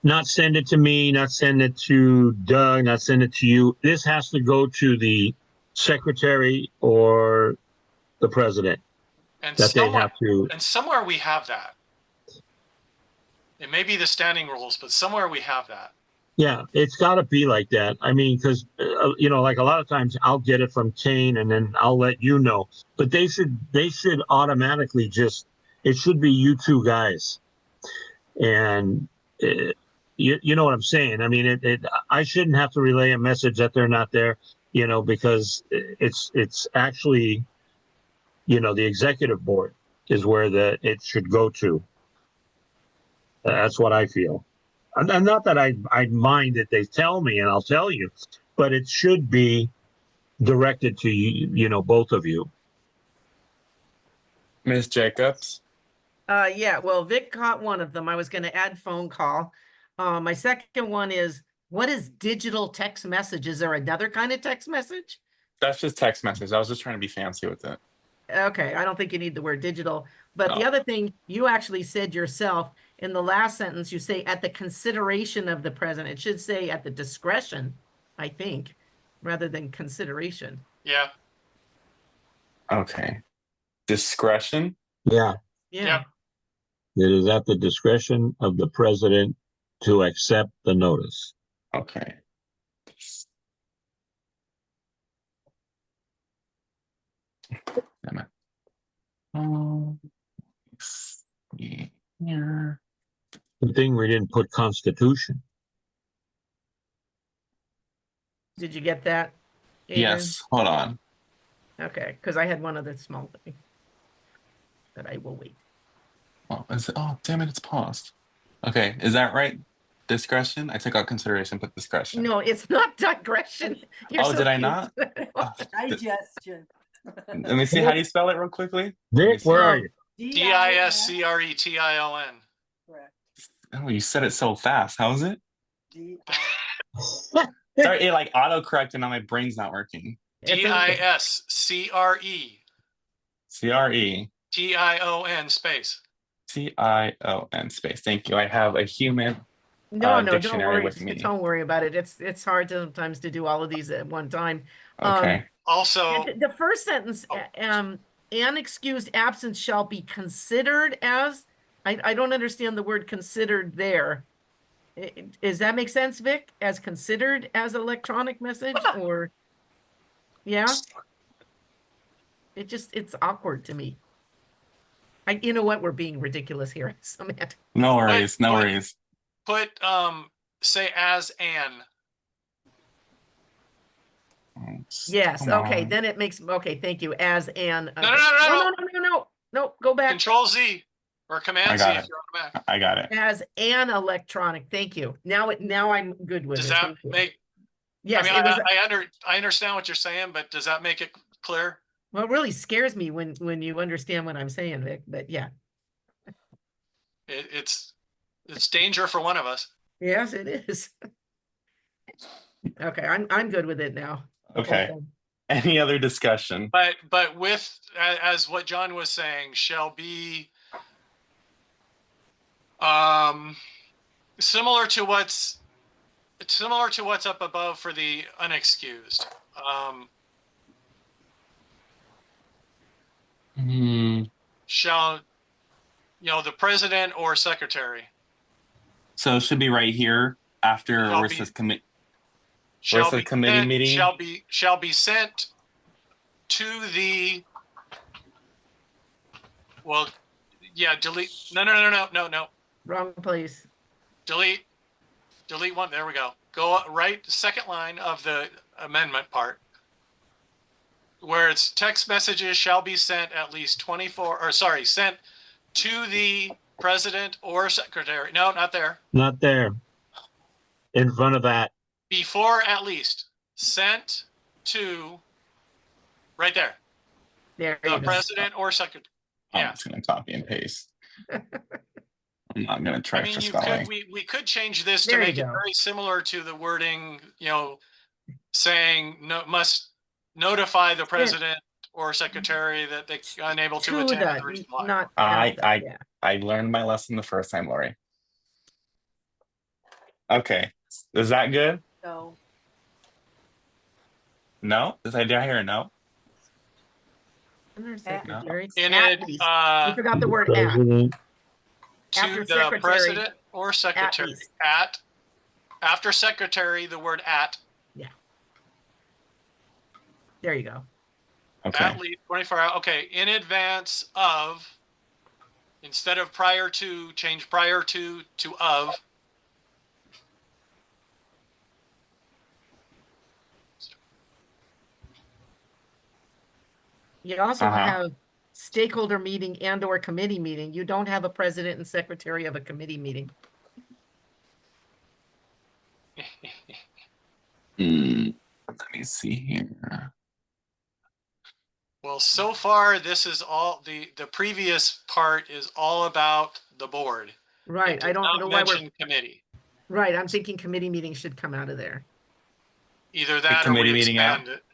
not send it to me, not send it to Doug, not send it to you. This has to go to the secretary or the president, And that they somewhere, have to. and somewhere we have that. It may be the standing rules, but somewhere we have that. Yeah, it's got to be like that. I mean, because you know, like a lot of times I'll get it from Kane and then I'll let you know. But they should automatically just, it should be you two guys. And you know what I'm saying? I mean, I shouldn't have to relay a message that they're not there, you know, because it's actually, you know, the executive board is where it should go to. That's what I feel. And not that I mind that they tell me, and I'll tell you, but it should be directed to you, you know, both of you. Ms. Jacobs. Yeah, well, Vic caught one of them. I was going to add phone call. My second one is, what is digital text message? Is there another kind of text message? That's just text message. I was just trying to be fancy with it. Okay, I don't think you need the word digital. But the No. other thing, you actually said yourself in the last sentence, you say at the consideration of the president. It should say at the discretion, I think, rather than consideration. Yeah. Okay. Discretion. Yeah, Yeah. it is at the discretion of the president to accept the notice. Okay. Damn it. Yeah. The thing we didn't put constitution. Did you get that, Adrian? Yes. Hold on. Okay, because I had one other small thing. But I will wait. Oh, damn it, it's paused. Okay, is that right? Discretion? I took out consideration, put discretion. No, it's not digression. You're Oh, so did I cute. not? Oh, Digestion. let me see. How do you spell it real quickly? Vic, where are you? DISCRETION. Correct. Oh, you said it so fast. How is it? D-I- Sorry, it like autocorrected and now my brain's not working. It's okay. DISCRETION space. CRETION space. Thank you. I have a human No, don't dictionary worry. with me. Don't worry about it. It's hard sometimes to do all of these at one time. Okay. Also, And the first sentence, an excused absence shall be considered as. I don't understand the word considered there. Does that make sense, Vic? As considered as electronic message, or yeah? It's awkward to me. You know what? We're being ridiculous here, Samantha. No worries. No worries. put say as an. Yes. Come Okay. on. Then it makes okay. Thank you. As an. No, no, no, no, no. No. Go back. Control Z or Command I Z got if it. you're on the Mac. I got it. As an electronic. Thank you. Now I'm good with Does it. that Thank you. make? Yes. I mean, It was. I understand what you're saying, but does that make it clear? Well, it really scares me when you understand what I'm saying, Vic. But yeah. It's danger for one of us. Yes, it is. Okay, I'm good with it now. Okay. Any other discussion? But with as what John was saying, shall be similar to what's up above for the unexcused. Shall, the president or secretary. So it should be right here after where it says committee meeting. Shall be sent to the. Well, yeah. Delete. No. Wrong place. Delete one. There we go. Go right second line of the amendment part, where it's text messages shall be sent at least 24. Or sorry, sent to the president or secretary. No, not there. Not there. In front of that. Before at least sent to, right there, There the you go. president or secretary. I'm Yeah. just gonna copy and paste. I'm not gonna try I mean, for you spelling. could, we could change this to There you make it go. very similar to the wording, saying no, must notify the president or secretary that they are unable to To attend and the, respond. not. I yeah. I learned my lesson the first time, Lori. Okay, is that good? So, No? Did I hear a no? Under secretary. In At it, least. You forgot the word at. President, to After the secretary, president or secretary least. after secretary, the word at There you go. Okay. at least 24 hours. Okay, in advance of, instead of prior to, change prior to of. You also Uh-huh. have stakeholder meeting and or committee meeting. You don't have a president and secretary of a committee meeting. Let me see here. Well, so far, this is all, the previous part is all about the board. Right. It I did don't not know why we're mention committee. right. I'm thinking committee meeting should come out of there. Either that or committee we meeting out? expand it.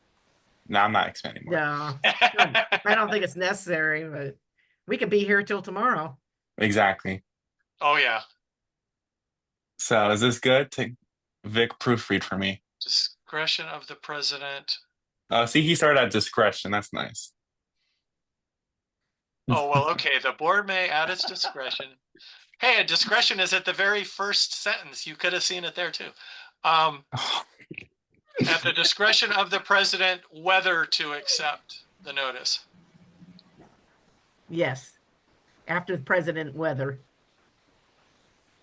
No, I'm not expanding more. No, I don't think it's necessary, but we could be here till tomorrow. Exactly. Oh, yeah. So is this good? Take Vic proofread for me. Discretion of the president. See, he started at discretion. That's nice. Oh, well, okay. The board may at its discretion. Hey, a discretion is at the very first sentence. You could have seen it there too. At the discretion of the president, whether to accept the notice. Yes. After the president, whether.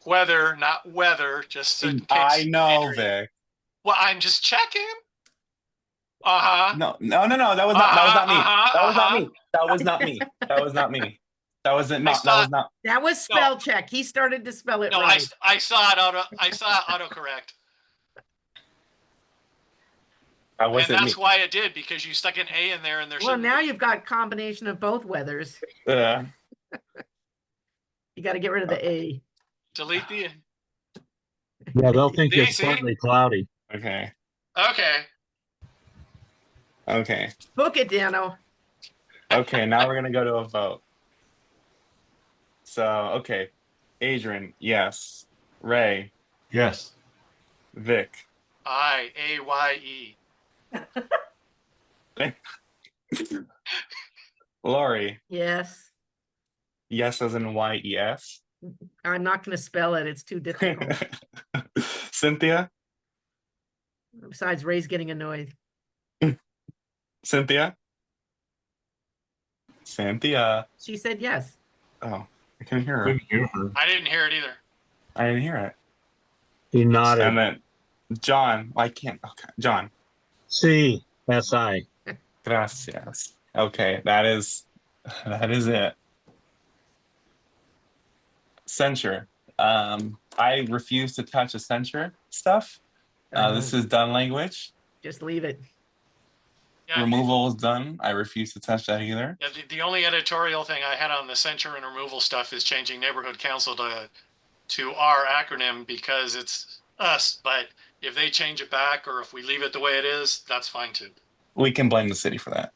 Whether, not whether, just in case. I know, Vic. Well, I'm just checking. Uh-huh. No. That was not me. That was not me. That was not me. That was not me. That wasn't not. That was not. That was spell check. He started to spell it No, right. I saw it autocorrect. That And wasn't that's me. why it did, because you stuck an A in there and there Well, shouldn't now be. you've got combination of both weathers. Yeah. You got to get rid of the A. Delete the. yeah, they'll think it's See? partly cloudy. Okay. Okay. Okay. Book it, Dano. Okay. Now we're gonna go to a vote. So okay, Adrian, yes. Ray, Yes. Vic, IAYE. Lori, Yes. yes as in YES. I'm not going to spell it. It's too difficult. Cynthia, Besides, Ray's getting annoyed. Cynthia. She said yes. Oh, I couldn't hear her. Couldn't hear her. I didn't hear it either. I didn't hear it. He nodded. And then John, I can't. Okay, John. CSI. Gracias. Okay, that is it. Censure. I refuse to touch the censure stuff. This is done language. Just leave it. Yeah, Removal is done. I refuse to touch that either. yeah, the only editorial thing I had on the censure and removal stuff is changing neighborhood council to our acronym because it's us. But if they change it back or if we leave it the way it is, that's fine too. We can blame the city for that.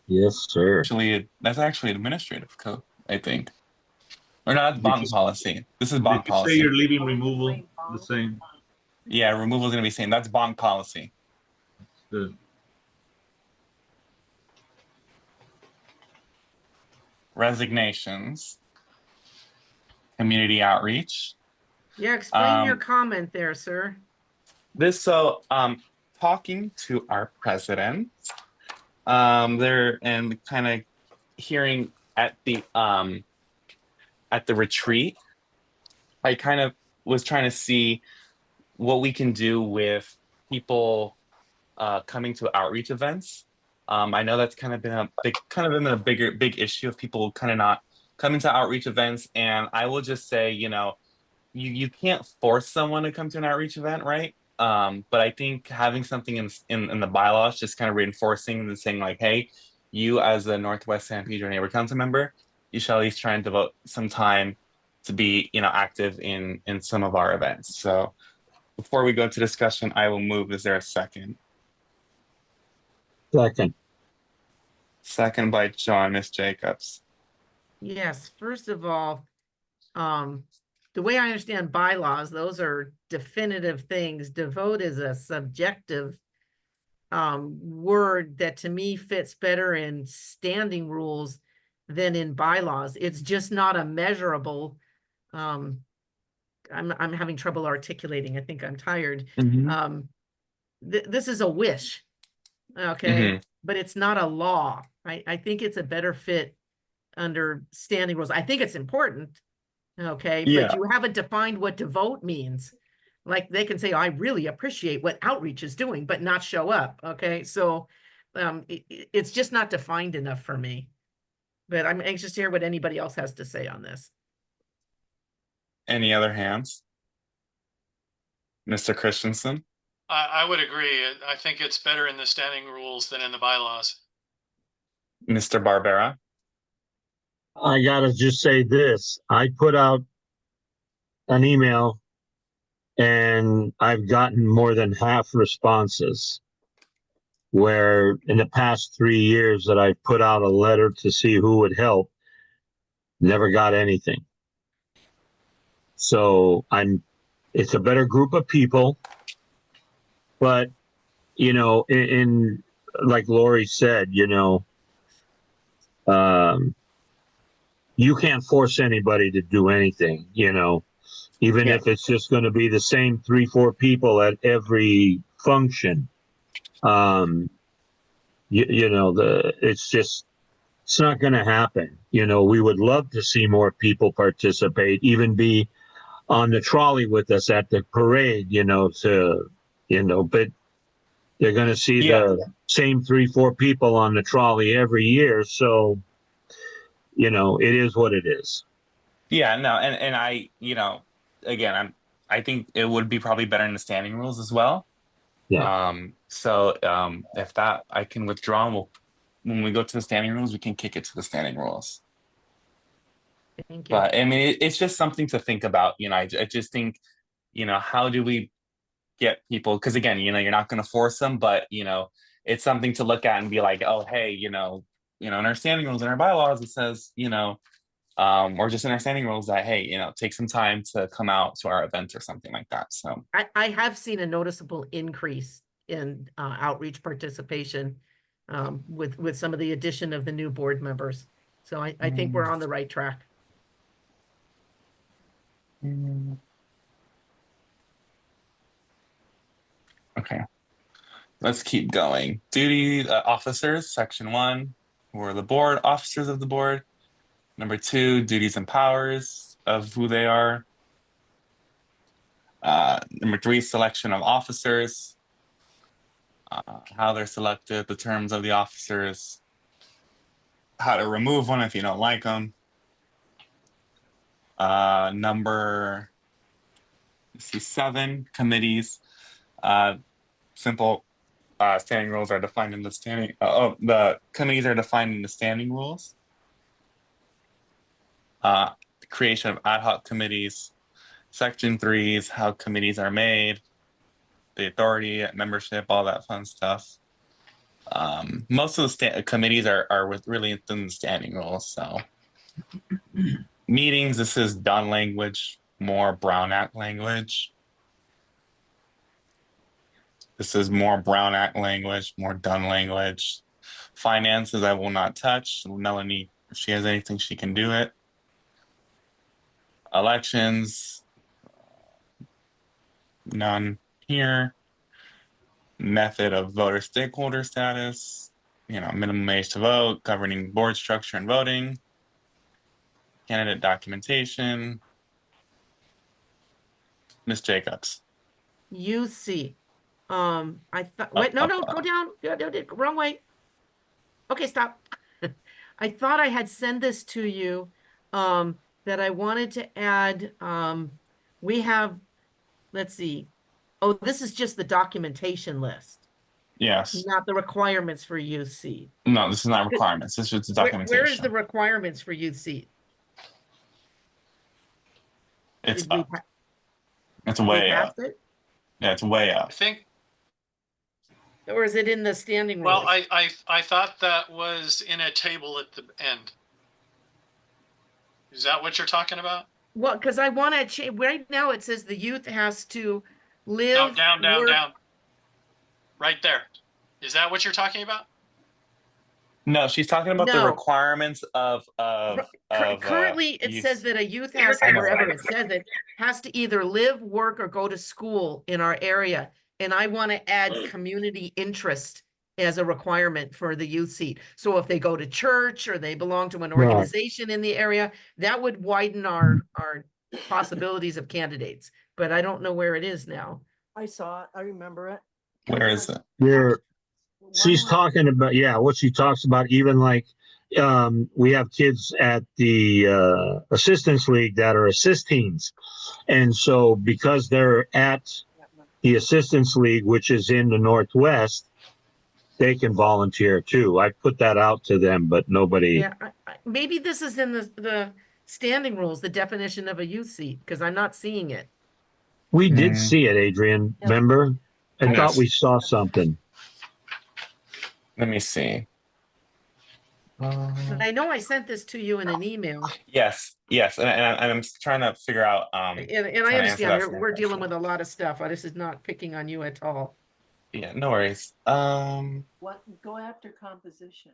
Yes, sir. Actually, that's actually administrative code, I think. Or not, Did bond you- policy. This is bond Did you say policy. you're leaving removal the same? Yeah, removal is going to be same. That's bond policy. Good. Resignations. Community outreach. Yeah, explain your Um, comment there, sir. Talking to our president, there and kind of hearing at the retreat, I kind of was trying to see what we can do with people coming to outreach events. I know that's kind of been a big issue of people kind of not coming to outreach events, and I will just say, you can't force someone to come to an outreach event, right? But I think having something in the bylaws, just kind of reinforcing and saying like, hey, you as a Northwest San Pedro neighbor council member, you shall at least try and devote some time to be, active in some of our events. So before we go to discussion, I will move. Is there a second? Second. Second by John, Miss Jacobs. Yes, first of all, the way I understand bylaws, those are definitive things. Devote is a subjective word that to me fits better in standing rules than in bylaws. It's just not a measurable. I'm having trouble articulating. I think I'm tired. This is a wish, okay, but it's not a law. I think it's a better fit under standing rules. I think it's important, okay, Yeah. but you haven't defined what devote means. Like they can say, I really appreciate what outreach is doing, but not show up. Okay. So it's just not defined enough for me. But I'm anxious to hear what anybody else has to say on this. Any other hands? Mr. Christensen? I would agree. I think it's better in the standing rules than in the bylaws. Mr. Barbera? I gotta just say this. I put out an email and I've gotten more than half responses. Where in the past 3 years that I've put out a letter to see who would help, never got anything. So it's a better group of people, but in like Lori said, you can't force anybody to do anything, even if it's just going to be the same 3-4 people at every function. It's not going to happen. We would love to see more people participate, even be on the trolley with us at the parade, but they're going to see the same 3-4 people on the trolley every year. So, it is what it is. Yeah, no, and I, again, I think it would be probably better in the standing rules as well. Yeah. So if that I can withdraw, when we go to the standing rules, we can kick it to the standing rules. Thank you. But I mean, it's just something to think about. I just think, how do we get people? Because again, you're not going to force them, but it's something to look at and be like, oh, hey, in our standing rules, in our bylaws, it says, or just in our standing rules that, hey, take some time to come out to our event or something like that. So I have seen a noticeable increase in outreach participation with some of the addition of the new board members. So I think we're on the right track. Okay, let's keep going. Duty officers, section 1, who are the board, officers of the board. Number 2, duties and powers of who they are. Number 3, selection of officers, how they're selected, the terms of the officers, how to remove one if you don't like them. Number 7, committees. Simple standing rules are defined in the standing. The committees are defined in the standing rules. The creation of ad hoc committees. Section 3 is how committees are made, the authority, membership, all that fun stuff. Most of the committees are really within the standing rules. So meetings, this is Dunn language, more Brown Act language. This is more Brown Act language, more Dunn language. Finances, I will not touch. Melanie, if she has anything, she can do it. Elections, none here. Method of voter stakeholder status, minimum age to vote, governing board structure and voting. Candidate documentation. Ms. Jacobs. UC. I thought, wait, no, go down. Wrong way. Okay, stop. I thought I had sent this to you, that I wanted to add, we have, let's see, Oh, this is just the documentation list, Yes. not the requirements for youth seat. No, this is not requirements. This is Where is the documentation. requirements for youth seat? It's Did we up. pa- It's we way pass up. it? Yeah, it's way I up. think, Or is it in the standing well, rules? I thought that was in a table at the end. Is that what you're talking about? Well, because I want to change, right now it says the youth has to No, live, down, work. down. Right there. Is that what you're talking about? No, she's talking about the No. requirements of Currently, it youth. says that a youth has, I know. wherever it says it, has to either live, work, or go to school in our area. And I want to add community interest as a requirement for the youth seat. So if they go to church or they belong to an Right. organization in the area, that would widen our possibilities of candidates. But I don't know where it is now. I saw it, I remember it. Where is it? You're, One she's where- talking about, yeah, what she talks about, even like, we have kids at the assistance league that are assist teams. And so because they're at the assistance league, which is in the Northwest, they can volunteer too. I put that out to them, but nobody, Yeah, maybe this is in the standing rules, the definition of a youth seat, because I'm not seeing it. we did Mm. see it, Adrian, Yeah. remember? I Yes. thought we saw something. Let me see. I know I sent this to you in an email, Yes, yes, and I'm trying to figure out. and I trying to answer understand, that same we're dealing question. with a lot of stuff. This is not picking on you at all. Yeah, no worries. What, go after composition.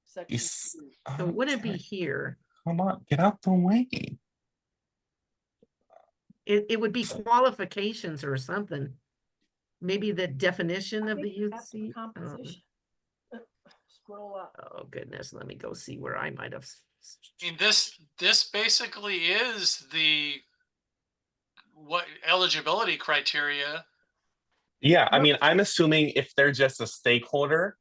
Section s- 2. So I'm would it be trying- here? Come on, get out the way. It would be qualifications or something. Maybe the definition I of the think youth that's seat. composition. Scroll up. Oh goodness, let me go see where I might have. I mean, this basically is the what eligibility criteria. Yeah, I mean, I'm assuming if they're just a stakeholder,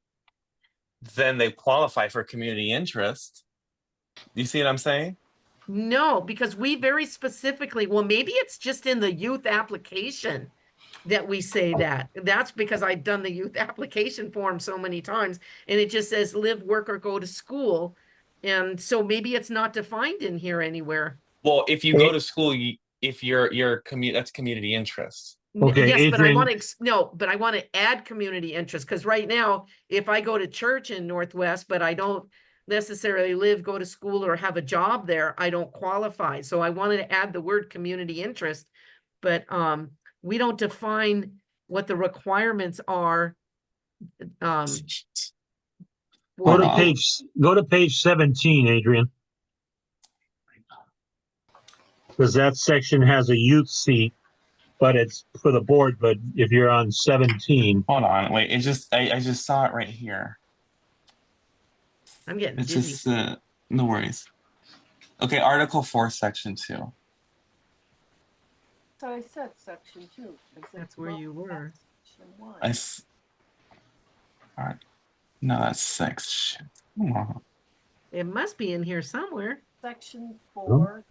then they qualify for community interest. You see what I'm saying? No, because we very specifically, well, maybe it's just in the youth application that we say that. That's because I've done the youth application form so many times and it just says live, work, or go to school. And so maybe it's not defined in here anywhere. Well, if you go to school, if you're that's community interest. Okay, Yes, but I Adrian- want to, no, but I want to add community interest because right now, if I go to church in Northwest, but I don't necessarily live, go to school, or have a job there, I don't qualify. So I wanted to add the word community interest, but we don't define what the requirements are. Go For to the youth. go to page 17, Adrian. Because that section has a youth seat, but it's for the board, but if you're on 17, Hold on, wait. It just I just saw it right here. I'm getting It's dizzy. just no worries. Okay, Article 4, Section 2. So I said section 2. That's where you were. Section 1. All right. No, that's 6. Shit. Come on. It must be in here somewhere. Section 4.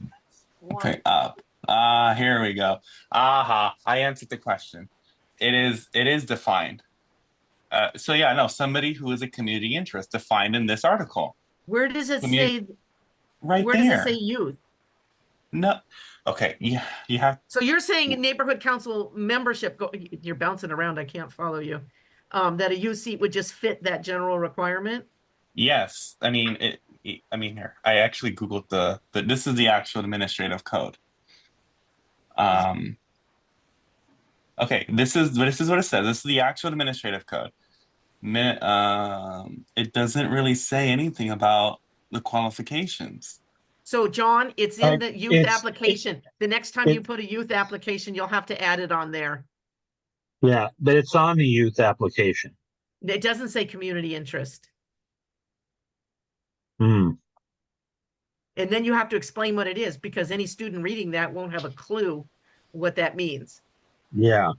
1. Okay, up. Here we go. Aha, I answered the question. It is defined. So yeah, no, somebody who is a community interest defined in this article. Where does it Commu- say, Right where there. does it say youth? No. Okay, yeah, you have So you're saying in neighborhood council membership, you're bouncing around, I can't follow you. That a youth seat would just fit that general requirement? yes. I mean I mean here. I actually Googled the this is the actual administrative code. Okay, this is what it says. This is the actual administrative code. It doesn't really say anything about the qualifications. So John, it's in the youth it's- application. The next time you put a youth application, you'll have to add it on there. yeah, but it's on the youth application. It doesn't say community interest. Hmm. And then you have to explain what it is because any student reading that won't have a clue what that means. Yeah.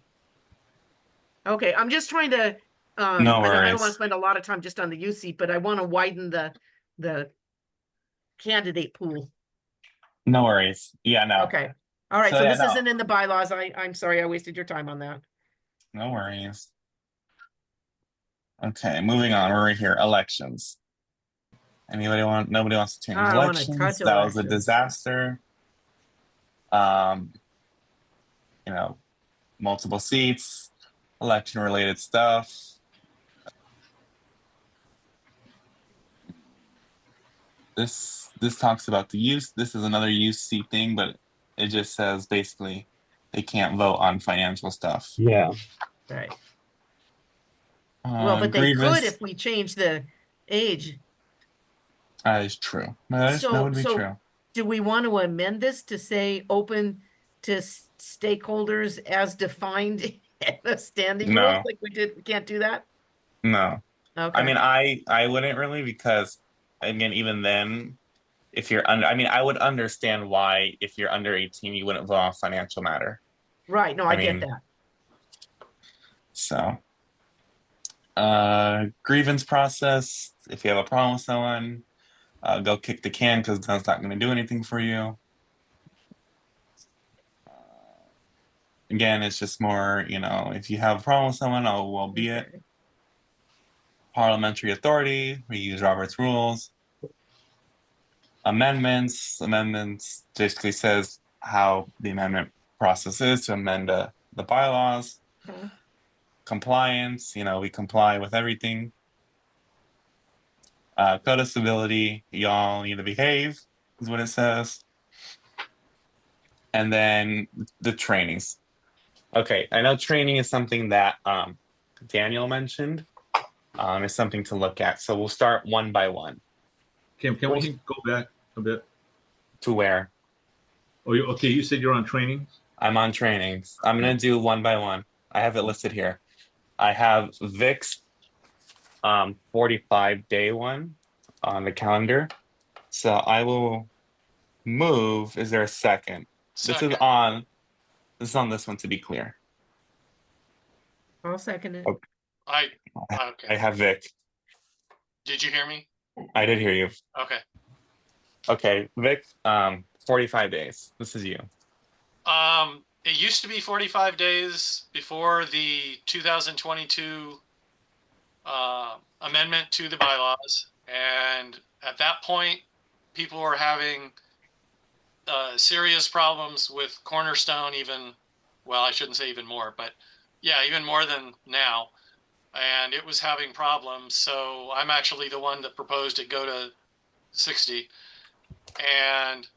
Okay, I'm just trying to, No I don't want worries. to spend a lot of time just on the youth seat, but I want to widen the candidate pool. No worries. Yeah, no. Okay, All right, So, so yeah, this no. isn't in the bylaws. I'm sorry, I wasted your time on that. No worries. Okay, moving on. We're right here. Elections. Nobody wants to change I don't wanna elections. touch That was a elections. disaster. You know, multiple seats, election related stuff. This talks about the use. This is another UC thing, but it just says basically they can't vote on financial stuff. Yeah. Right. Well, but they could Grievance. if we change the age. That is true. That would be So true. do we want to amend this to say open to stakeholders as defined in the standing rules? No. Like we did, we can't do that? No. Okay. I mean, I wouldn't really, because again, even then, if you're under, I mean, I would understand why if you're under 18, you wouldn't vote on financial matter. Right, no, I I get mean, that. So, grievance process. If you have a problem with someone, go kick the can because that's not going to do anything for you. Again, it's just more, if you have a problem with someone, oh, well, be it. Okay. Parliamentary authority, we use Robert's rules. Amendments basically says how the amendment process is to amend the bylaws. Okay. Compliance, we comply with everything. Code of civility, y'all need to behave, is what it says. And then the trainings. Okay, I know training is something that Daniel mentioned. Is something to look at. So we'll start one by one. Kim, can we go back a bit? To where? Oh, okay. You said you're on trainings. I'm on trainings. I'm gonna do one by one. I have it listed here. I have Vic's 45-day one on the calendar. So I will move. Is there a second? Second. This is on this one, to be clear. I'll second it. Okay. I Okay. have Vic. Did you hear me? I did hear you. Okay. Okay, Vic, 45 days. This is you. It used to be 45 days before the 2022 amendment to the bylaws, and at that point, people were having serious problems with Cornerstone. Well, I shouldn't say even more, but yeah, even more than now. And it was having problems. So I'm actually the one that proposed it go to 60. And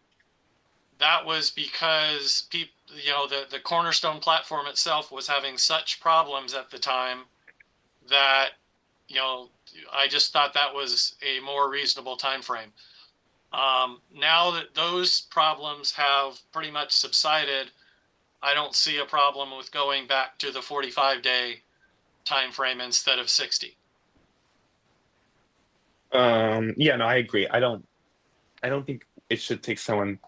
that was because people, the Cornerstone platform itself was having such problems at the time that, I just thought that was a more reasonable time frame. Now that those problems have pretty much subsided, I don't see a problem with going back to the 45-day time frame instead of 60. Yeah, no, I agree. I don't think it should take someone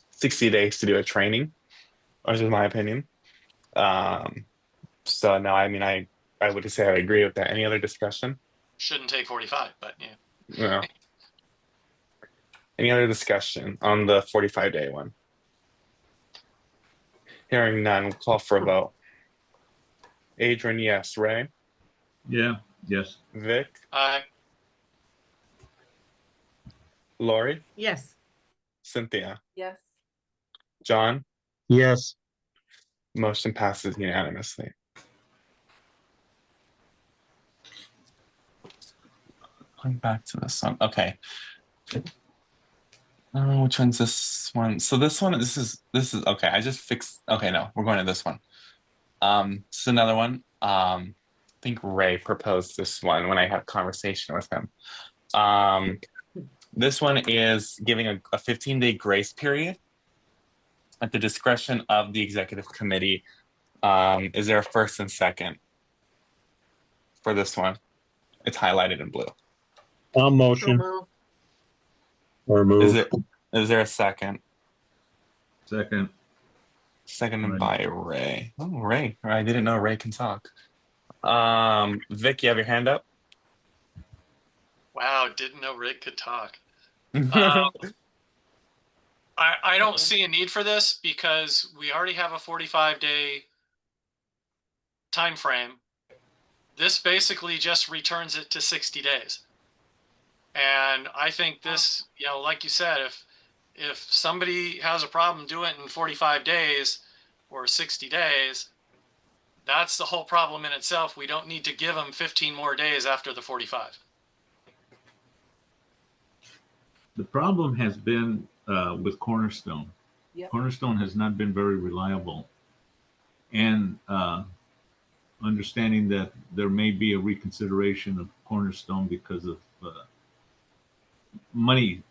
60 days to do a training, or is my opinion. So no, I mean, I would say I agree with that. Any other discussion? Shouldn't take 45, but yeah. No. Any other discussion on the 45-day one? Hearing none, we'll call for a vote. Adrian, yes. Ray? Yeah. Yes. Vic? Aye. Lori? Yes. Cynthia? Yes. John? Yes. Motion passes unanimously. Going back to this one. Okay. Which one's this one? So this one, this is okay. I just fixed. Okay, no, we're going to this one. This is another one. I think Ray proposed this one when I had a conversation with him. This one is giving a 15-day grace period at the discretion of the executive committee. Is there a first and second for this one? It's highlighted in blue. I'll So motion move. or move. Is there a second? Second. Seconded Right. by Ray. Oh, Ray. I didn't know Ray can talk. Vic, you have your hand up? Wow, didn't know Rick could talk. I don't Okay. see a need for this because we already have a 45-day time frame. This basically just returns it to 60 days. And I think this, you know, like you said, if somebody has a problem doing it in 45 days or 60 days, that's the whole problem in itself. We don't need to give them 15 more days after the 45. The problem has been with Cornerstone. Yep. Cornerstone has not been very reliable. And understanding that there may be a reconsideration of Cornerstone because of money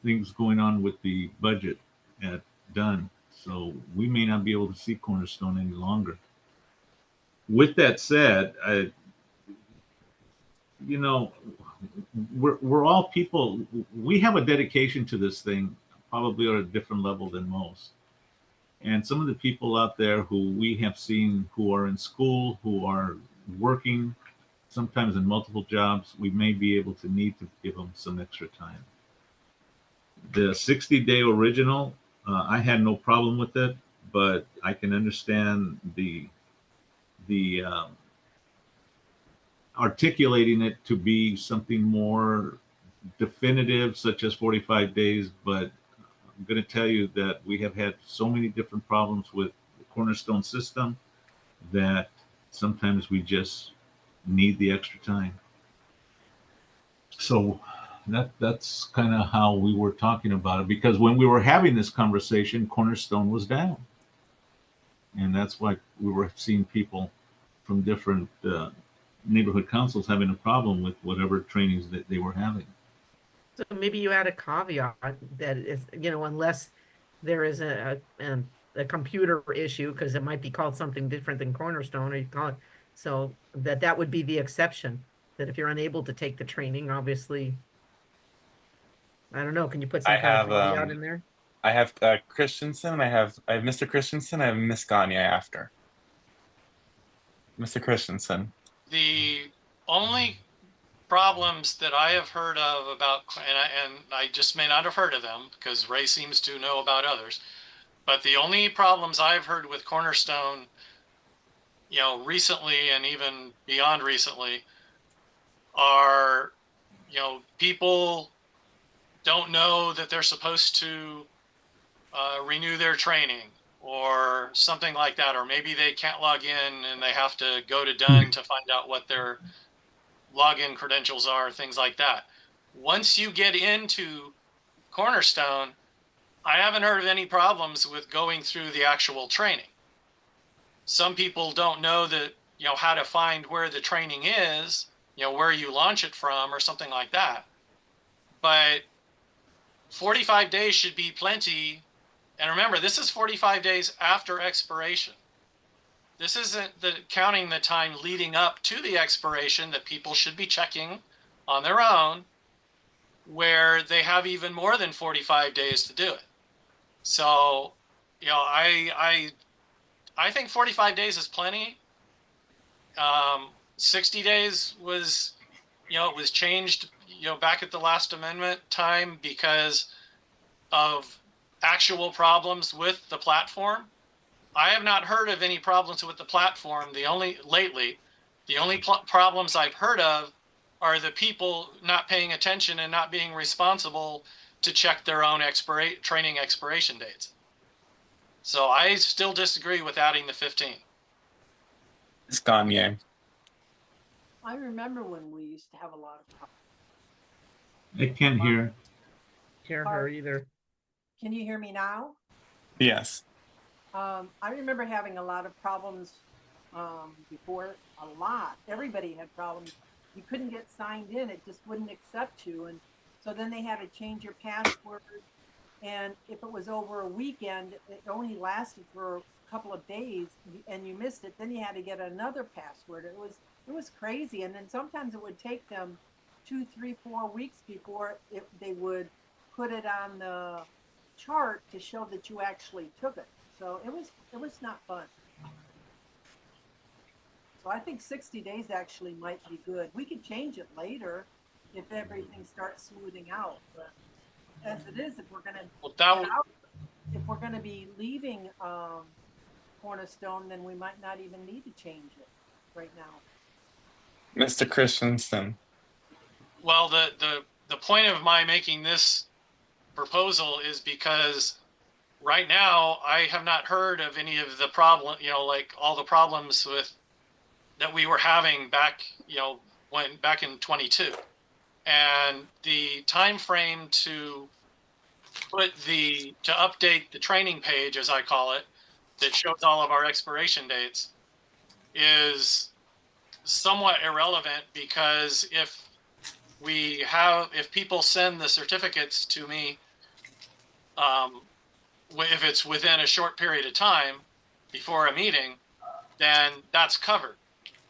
things going on with the budget at done. So we may not be able to see Cornerstone any longer. With that said, you know, we're all people. We have a dedication to this thing, probably at a different level than most. And some of the people out there who we have seen who are in school, who are working, sometimes in multiple jobs, we may be able to need to give them some extra time. The 60-day original, I had no problem with it, but I can understand the articulating it to be something more definitive, such as 45 days. But I'm going to tell you that we have had so many different problems with the Cornerstone system that sometimes we just need the extra time. So that's kind of how we were talking about it, because when we were having this conversation, Cornerstone was down, and that's why we were seeing people from different neighborhood councils having a problem with whatever trainings that they were having. So maybe you add a caveat that is, you know, unless there is a computer issue, because it might be called something different than Cornerstone, or you call it, so that would be the exception. That if you're unable to take the training, obviously, I don't know, can you put I some kind of have caveat in there? I have Christensen. I have Mr. Christensen. I have Miss Gagne after. Mr. Christensen. The only problems that I have heard of about, and I just may not have heard of them because Ray seems to know about others, but the only problems I've heard with Cornerstone, you know, recently and even beyond recently, are, you know, people don't know that they're supposed to renew their training or something like that, or maybe they can't log in and they have to go to Dun to find out what their login credentials are, things like that. Once you get into Cornerstone, I haven't heard of any problems with going through the actual training. Some people don't know that, you know, how to find where the training is, you know, where you launch it from or something like that. But 45 days should be plenty. And remember, this is 45 days after expiration. This isn't counting the time leading up to the expiration that people should be checking on their own, where they have even more than 45 days to do it. So, you know, I think 45 days is plenty. 60 days was, you know, it was changed, you know, back at the last amendment time because of actual problems with the platform. I have not heard of any problems with the platform. The only problems I've heard of are the people not paying attention and not being responsible to check their own training expiration dates. So I still disagree with adding the 15. Miss Gagne. I remember when we used to have a lot of problems. I can't hear. Hear her either. Can you hear me now? Yes. I remember having a lot of problems before, a lot. Everybody had problems. You couldn't get signed in. It just wouldn't accept you. And so then they had to change your password. And if it was over a weekend, it only lasted for a couple of days and you missed it, then you had to get another password. It was crazy. And then sometimes it would take them 2, 3, 4 weeks before they would put it on the chart to show that you actually took it. So it was not fun. So I think 60 days actually might be good. We could change it later if everything starts smoothing out. But as it is, if we're gonna, Well, that get would, out- if we're gonna be leaving, Cornerstone, then we might not even need to change it right now. Mr. Christensen. well, the point of my making this proposal is because right now I have not heard of any of the problem, like all the problems with that we were having back, when back in 22. And the time frame to update the training page, as I call it, that shows all of our expiration dates is somewhat irrelevant, because if people send the certificates to me, if it's within a short period of time before a meeting, then that's covered.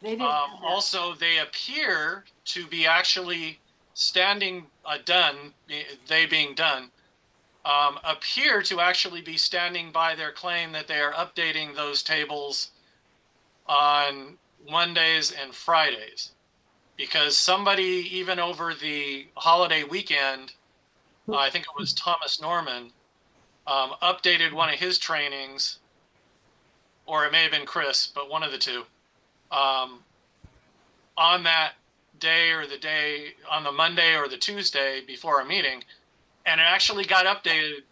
They didn't do that. Also, they appear to be actually standing done, they being done, appear to actually be standing by their claim that they are updating those tables on Mondays and Fridays. Because somebody, even over the holiday weekend, I think it was Thomas Norman, updated one of his trainings, or it may have been Chris, but one of the two, on that day, or on the Monday or the Tuesday before a meeting. And it actually got updated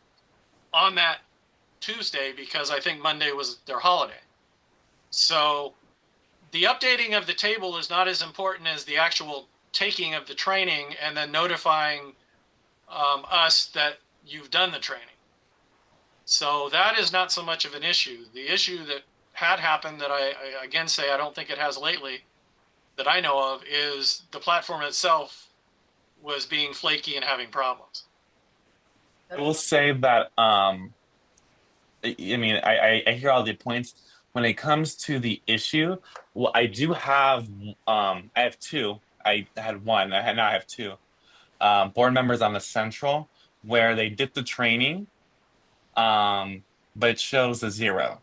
on that Tuesday, because I think Monday was their holiday. So the updating of the table is not as important as the actual taking of the training and then notifying us that you've done the training. So that is not so much of an issue. The issue that had happened, that I again say I don't think it has lately, that I know of, is the platform itself was being flaky and having problems. I will say that I mean, I hear all the points. When it comes to the issue, well, I do have I have two. I had one. Now I have two. Board members on the central, where they did the training, but it shows a zero.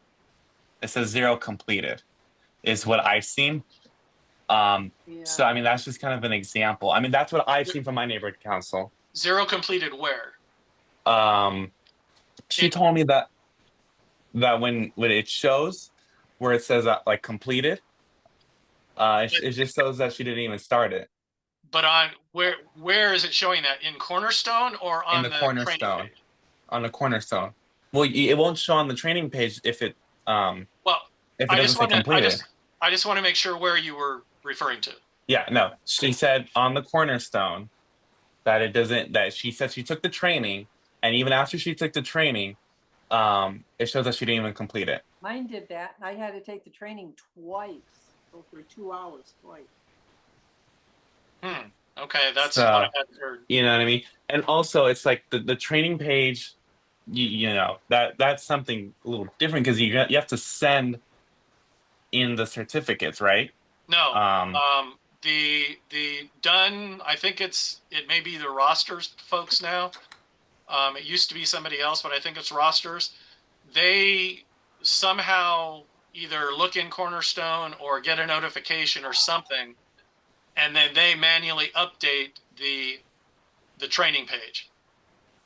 It says zero completed, is what I've seen. So Yeah. I mean, that's just kind of an example. I mean, that's what I've seen from my neighborhood council. Zero completed where? She told me that when it shows where it says like completed, it just shows that she didn't even start it But on where is it showing that? In Cornerstone or in on the the training cornerstone. page? On the cornerstone. Well, it won't show on the training page if it Well, doesn't say completed. I just want to make sure where you were referring to. Yeah, no. She said on the cornerstone that it doesn't, that she said she took the training, and even after she took the training, it shows that she didn't even complete it. Mine did that, and I had to take the training twice, go for 2 hours twice. Okay, that's So, what I had heard. you know what I mean? And also it's like the training page, you know, that's something a little different, because you have to send in the certificates, right? No, the done, I think it may be the rosters folks now. It used to be somebody else, but I think it's rosters. They somehow either look in Cornerstone or get a notification or something, and then they manually update the training page.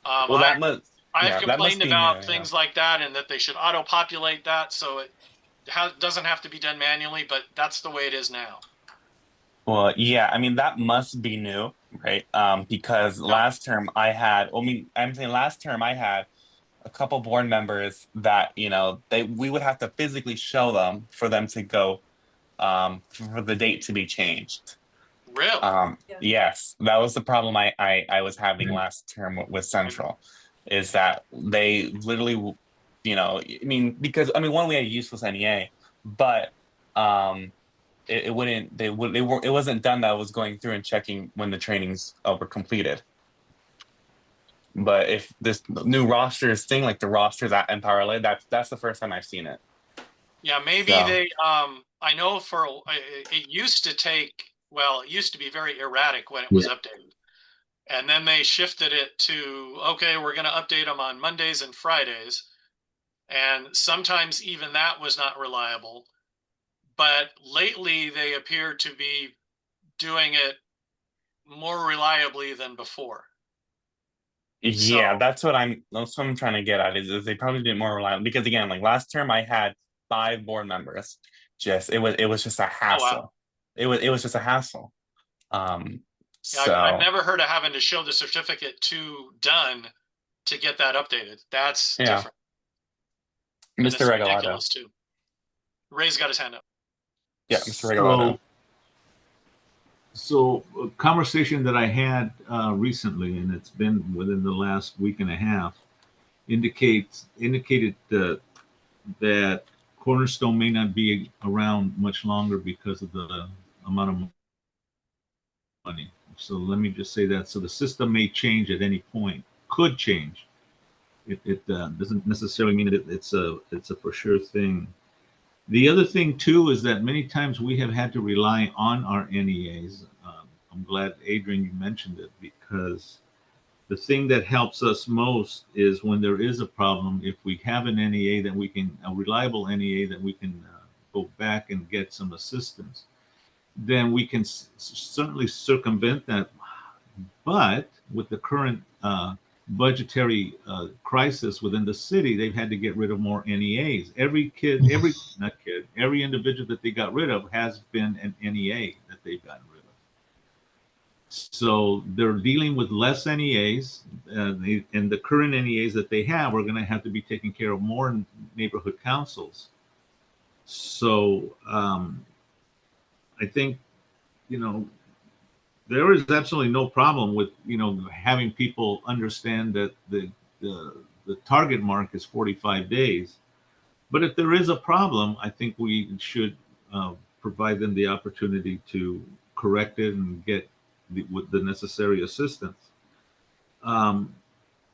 Well, that must, I've yeah, that must complained be new. about Yeah. things like that, and that they should auto-populate that so it doesn't have to be done manually, but that's the way it is now. Well, yeah, I mean that must be new, right? Because last term I had, I mean, I'm saying last term I had a couple board members that, you know, we would have to physically show them for them to go, for the date to be changed. Really? Yes, that was the problem I was having last term with Central, is that they literally, you know, I mean, because I mean, one, we had a useless NEA, but it wouldn't, they were, it wasn't done that was going through and checking when the trainings were completed. But if this new rosters thing, like the rosters at Empower LA, that's the first time I've seen it. Yeah, maybe So. they, I know it used to take, well, it used to be very erratic when it was updated. And then they shifted it to, okay, we're going to update them on Mondays and Fridays. And sometimes even that was not reliable. But lately they appear to be doing it more reliably than before. Yeah, So- that's what I'm trying to get at is they probably did more reliable because again, like last term I had 5 board members. Just it was just a Oh, wow. hassle. It was just a hassle. Yeah, I've So never heard of having to show the certificate to done to get that updated. That's yeah, different. And Mr. it's Regalado. ridiculous too. Ray's got his hand up. Yeah, Mr. Regalado. So a conversation that I had recently, and it's been within the last week and a half, indicated that Cornerstone may not be around much longer because of the amount of money. So let me just say that. So the system may change at any point, could change. It doesn't necessarily mean that it's a for sure thing. The other thing too is that many times we have had to rely on our NEAs. I'm glad, Adrian, you mentioned it, because the thing that helps us most is when there is a problem, if we have an NEA that we can, a reliable NEA that we can go back and get some assistance, then we can certainly circumvent that. But with the current budgetary crisis within the city, they've had to get rid of more NEAs. Every individual that they got rid of has been an NEA that they've gotten rid of. So they're dealing with less NEAs, and the current NEAs that they have are going to have to be taking care of more neighborhood councils. So I think, there is absolutely no problem with, having people understand that the target mark is 45 days. But if there is a problem, I think we should provide them the opportunity to correct it and get with the necessary assistance. And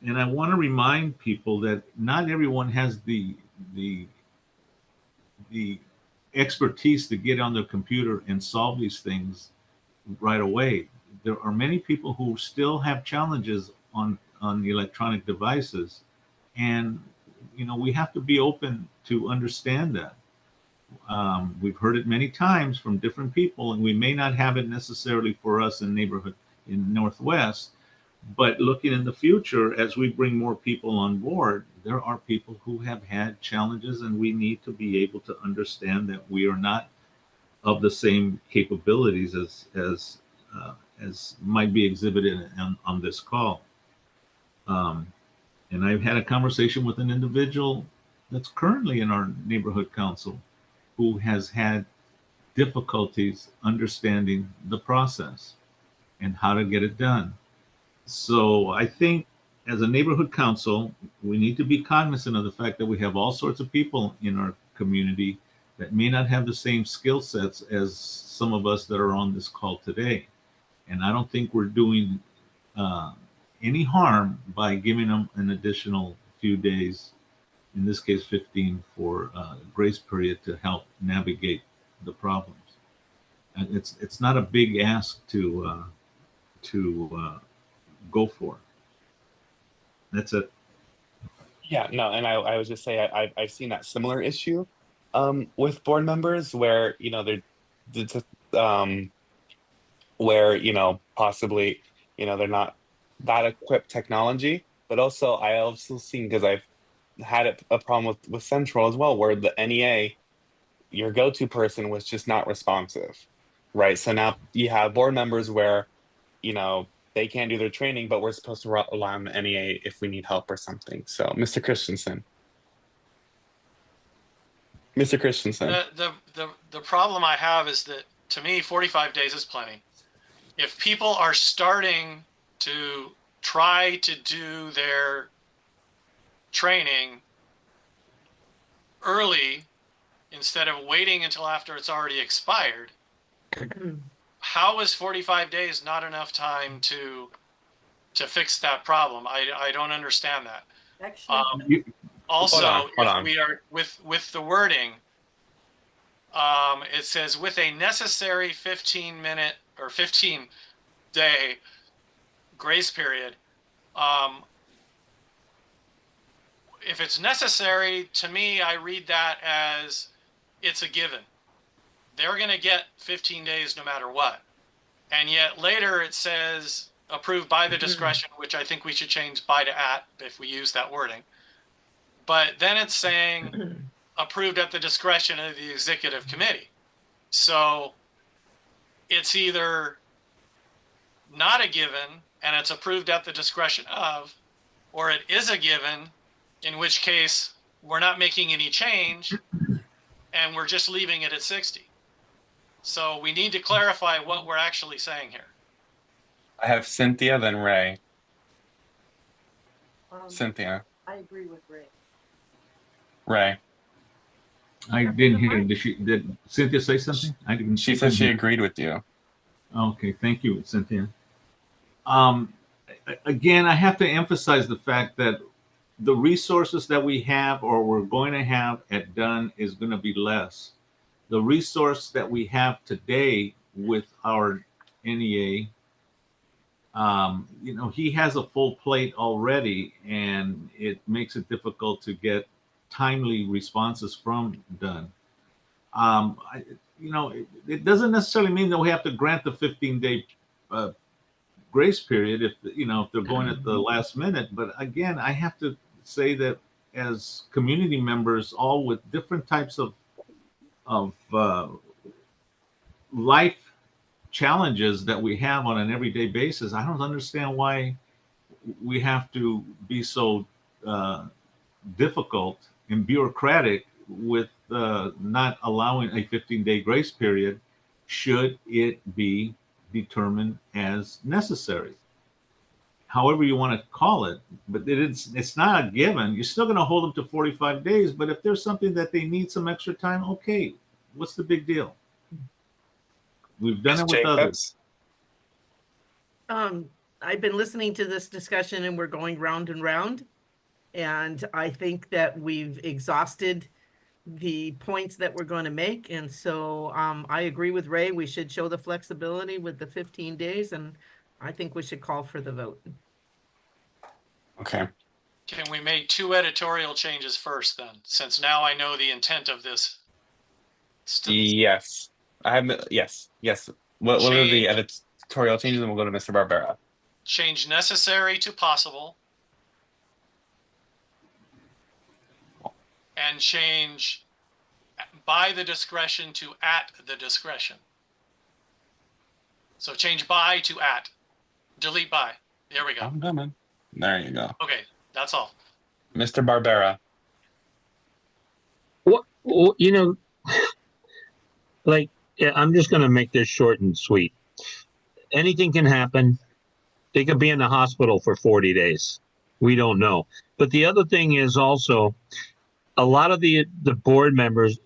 I want to remind people that not everyone has the expertise to get on their computer and solve these things right away. There are many people who still have challenges on the electronic devices, and we have to be open to understand that. We've heard it many times from different people, and we may not have it necessarily for us in Northwest, but looking in the future, as we bring more people on board, there are people who have had challenges, and we need to be able to understand that we are not of the same capabilities as might be exhibited on this call. And I've had a conversation with an individual that's currently in our neighborhood council who has had difficulties understanding the process and how to get it done. So I think as a neighborhood council, we need to be cognizant of the fact that we have all sorts of people in our community that may not have the same skill sets as some of us that are on this call today. And I don't think we're doing any harm by giving them an additional few days, in this case 15, for grace period to help navigate the problems. And it's not a big ask to go for. That's it. Yeah, no, and I would just say I've seen that similar issue with board members where they're just where possibly they're not that equipped technology, but also I also seen because I've had a problem with Central as well where the NEA, your go-to person, was just not responsive, right? So now you have board members where they can't do their training, but we're supposed to rely on the NEA if we need help or something. So Mr. Christensen. The problem I have is that, to me, 45 days is plenty. If people are starting to try to do their training early instead of waiting until after it's already expired, how is 45 days not enough time to fix that problem? I don't understand that. Actually, Also, Hold on. we are with the wording, it says with a necessary 15-minute or 15-day grace period. If it's necessary, to me, I read that as it's a given. They're going to get 15 days no matter what. And yet later it says approved by the discretion, which I think we should change by to at if we use that wording. But then it's saying approved at the discretion of the executive committee. So it's either not a given and it's approved at the discretion of, or it is a given, in which case we're not making any change and we're just leaving it at 60. So we need to clarify what we're actually saying here. I have Cynthia, then Ray. Cynthia, I agree with Ray. Ray. I didn't hear. Did Cynthia say something? I didn't. She said she agreed with you. Okay, thank you, Cynthia. Again, I have to emphasize the fact that the resources that we have or we're going to have at Dunn is going to be less. The resource that we have today with our NEA, he has a full plate already, and it makes it difficult to get timely responses from Dunn. It doesn't necessarily mean that we have to grant the 15-day grace period if they're going at the last minute. But again, I have to say that as community members, all with different types of life challenges that we have on an everyday basis, I don't understand why we have to be so difficult and bureaucratic with not allowing a 15-day grace period should it be determined as necessary. However you want to call it, but it's not a given. You're still going to hold them to 45 days, but if there's something that they need some extra time, okay, what's the big deal? We've done it with others. I've been listening to this discussion and we're going round and round. And I think that we've exhausted the points that we're going to make. And so I agree with Ray. We should show the flexibility with the 15 days. And I think we should call for the vote. Okay. Can we make 2 editorial changes first then? Since now I know the intent of this. Yes. Yes. What are the editorial changes? And we'll go to Mr. Barbera. Change necessary to possible. And change by the discretion to at the discretion. So change by to at. Delete by. There we go. I'm coming. There you go. Okay, that's all. Mr. Barbera. I'm just going to make this short and sweet. Anything can happen. They could be in the hospital for 40 days. We don't know. But the other thing is also, a lot of the board members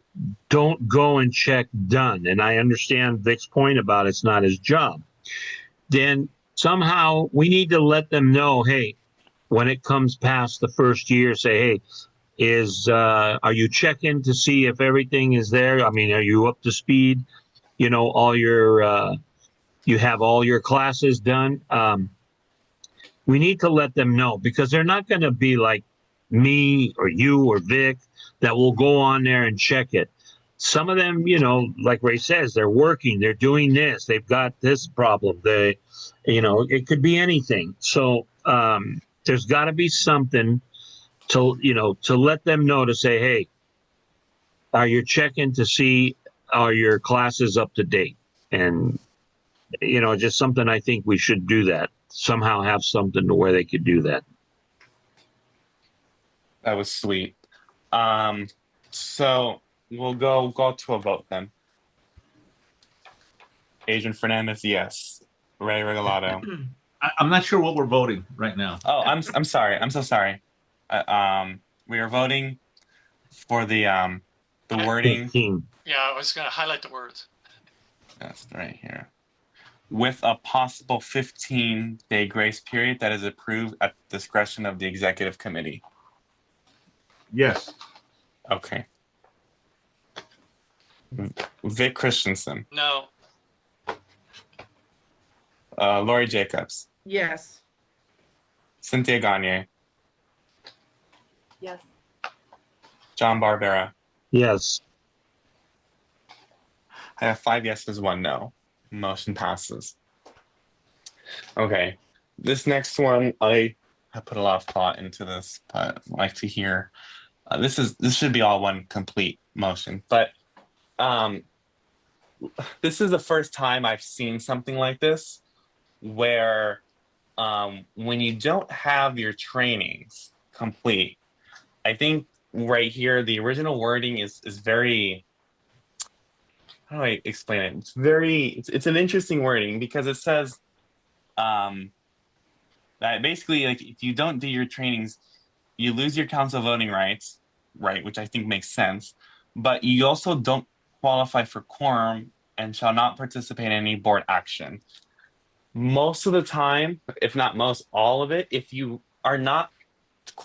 don't go and check Dunn. And I understand Vic's point about it's not his job. Then somehow we need to let them know, hey, when it comes past the first year, say, hey, are you checking to see if everything is there? I mean, are you up to speed? All your, you have all your classes done. We need to let them know, because they're not going to be like me or you or Vic that will go on there and check it. Some of them, like Ray says, they're working, they're doing this, they've got this problem. It could be anything. So there's got to be something to let them know, to say, hey, are you checking to see are your classes up to date? And just something, I think we should do that. Somehow have something to where they could do that. That was sweet. So we'll go to a vote then. Adrian Fernandez, yes. Ray Regalado. I'm not sure what we're voting right now. Oh, I'm sorry. I'm so sorry. We are voting for the wording. 15. Yeah, I was going to highlight the words. That's right here. With a possible 15-day grace period that is approved at the discretion of the executive committee. Yes. Okay. Vic Christensen. No. Lori Jacobs. Yes. Cynthia Gagne. Yes. John Barbera. Yes. I have 5 yeses, 1 no. Motion passes. Okay. this next one, I put a lot of thought into this, but I'd like to hear. This should be all one complete motion, but um, this is the first time I've seen something like this, where when you don't have your trainings complete, I think right here the original wording is very, how do I explain it? It's an interesting wording because it says that basically, like, if you don't do your trainings, you lose your council voting rights, right? Which I think makes sense, but you also don't qualify for quorum and shall not participate in any board action. Most of the time, if not most, all of it, if you are not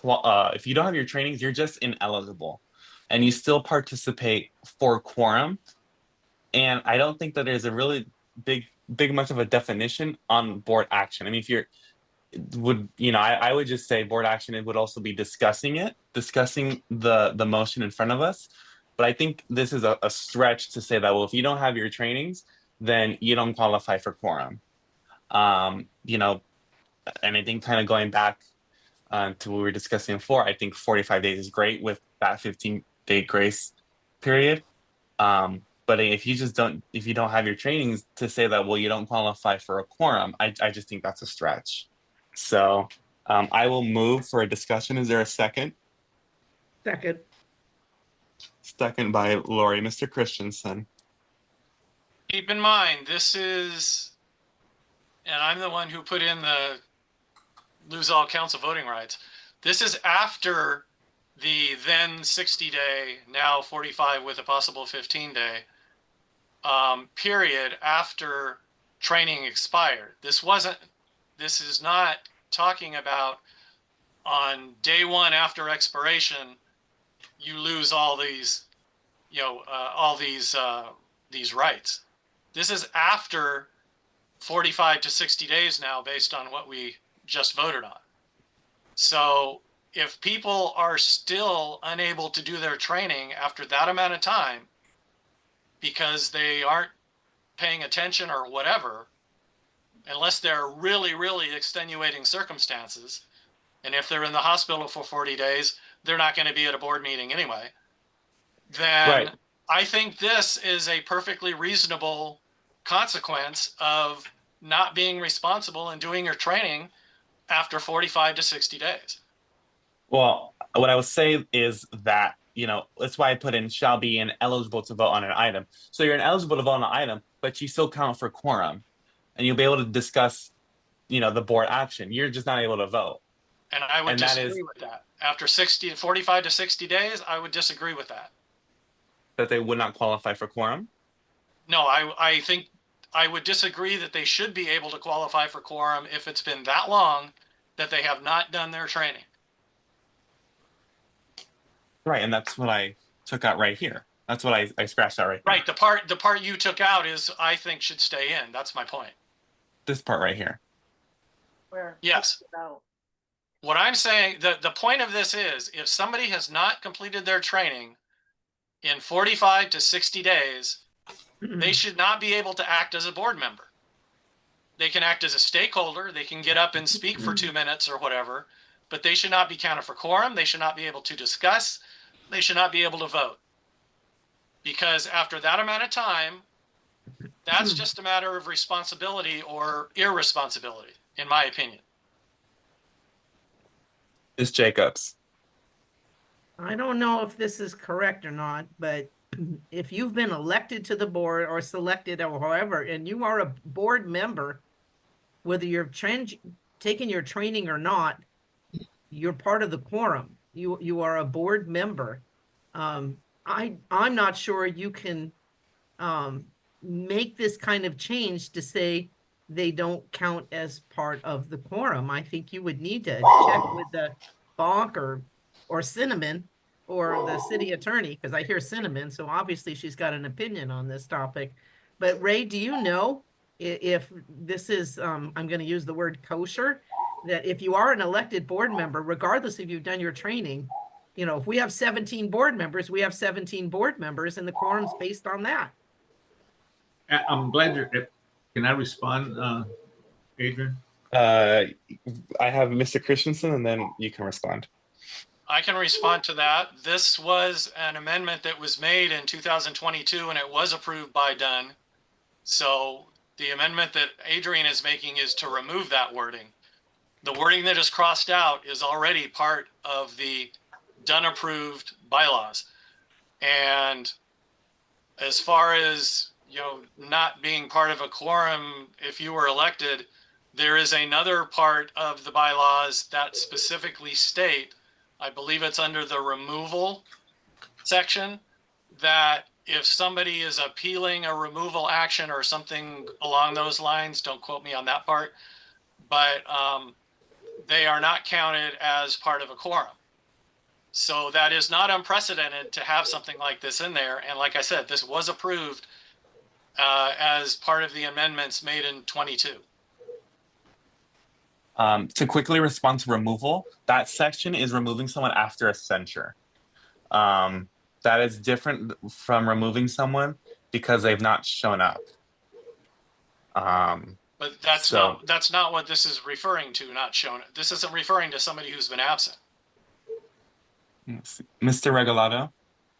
if you don't have your trainings, you're just ineligible, and you still participate for quorum. And I don't think that there's a really big much of a definition on board action. I mean, if you're would, I would just say board action, it would also be discussing the motion in front of us. But I think this is a stretch to say that, well, if you don't have your trainings, then you don't qualify for quorum. And I think kind of going back to what we were discussing before, I think 45 days is great with that 15-day grace period. But if you don't have your trainings, to say that, well, you don't qualify for a quorum, I just think that's a stretch. So I will move for a discussion. Is there a second? Second. Second by Lori. Mr. Christensen. Keep in mind, this is, and I'm the one who put in the lose all council voting rights. This is after the then 60-day, now 45 with a possible 15-day period after training expired. This is not talking about on day one after expiration, you lose all these, these rights. This is after 45 to 60 days now, based on what we just voted on. So if people are still unable to do their training after that amount of time because they aren't paying attention or whatever, unless they're really, really extenuating circumstances, and if they're in the hospital for 40 days, they're not going to be at a board meeting anyway, then Right. I think this is a perfectly reasonable consequence of not being responsible and doing your training after 45 to 60 days. Well, what I would say is that, that's why I put in shall be ineligible to vote on an item. So you're ineligible to vote on an item, but you still count for quorum, and you'll be able to discuss, the board action. You're just not able to vote. And I would And that disagree with that. After 45 to 60 days, I would disagree with that. That they would not qualify for quorum? No, I think I would disagree that they should be able to qualify for quorum if it's been that long that they have not done their training. Right, and that's what I took out right here. That's what I scratched out right here. Right, the part you took out is, I think, should stay in. That's my point. This part right here. Where? Yes. No. What I'm saying, the point of this is, if somebody has not completed their training in 45 to 60 days, they should not be able to act as a board member. They can act as a stakeholder. They can get up and speak for 2 minutes or whatever, but they should not be counted for quorum. They should not be able to discuss. They should not be able to vote. Because after that amount of time, that's just a matter of responsibility or irresponsibility, in my opinion. Ms. Jacobs. I don't know if this is correct or not, but if you've been elected to the board or selected or however, and you are a board member, whether you're taking your training or not, you're part of the quorum. You are a board member. I'm not sure you can make this kind of change to say they don't count as part of the quorum. I think you would need to check with the Bonk or Cinnamon or the city attorney, because I hear Cinnamon, so obviously she's got an opinion on this topic. But Ray, do you know if this is, I'm going to use the word kosher, that if you are an elected board member, regardless if you've done your training, if we have 17 board members, we have 17 board members, and the quorum's based on that. I'm glad can I respond, Adrian? I have Mr. Christensen, and then you can respond. I can respond to that. This was an amendment that was made in 2022 and it was approved by Dunn. So the amendment that Adrian is making is to remove that wording. The wording that is crossed out is already part of the Dunn approved bylaws. And as far as, you know, not being part of a quorum, if you were elected, there is another part of the bylaws that specifically state, I believe it's under the removal section, that if somebody is appealing a removal action or something along those lines, don't quote me on that part, but they are not counted as part of a quorum. So that is not unprecedented to have something like this in there. And like I said, this was approved as part of the amendments made in 22. To quickly respond to removal, that section is removing someone after a censure. That is different from removing someone because they've not shown up. But that's not what this is referring to, not shown. This isn't referring to somebody who's been absent. Mr. Regalado,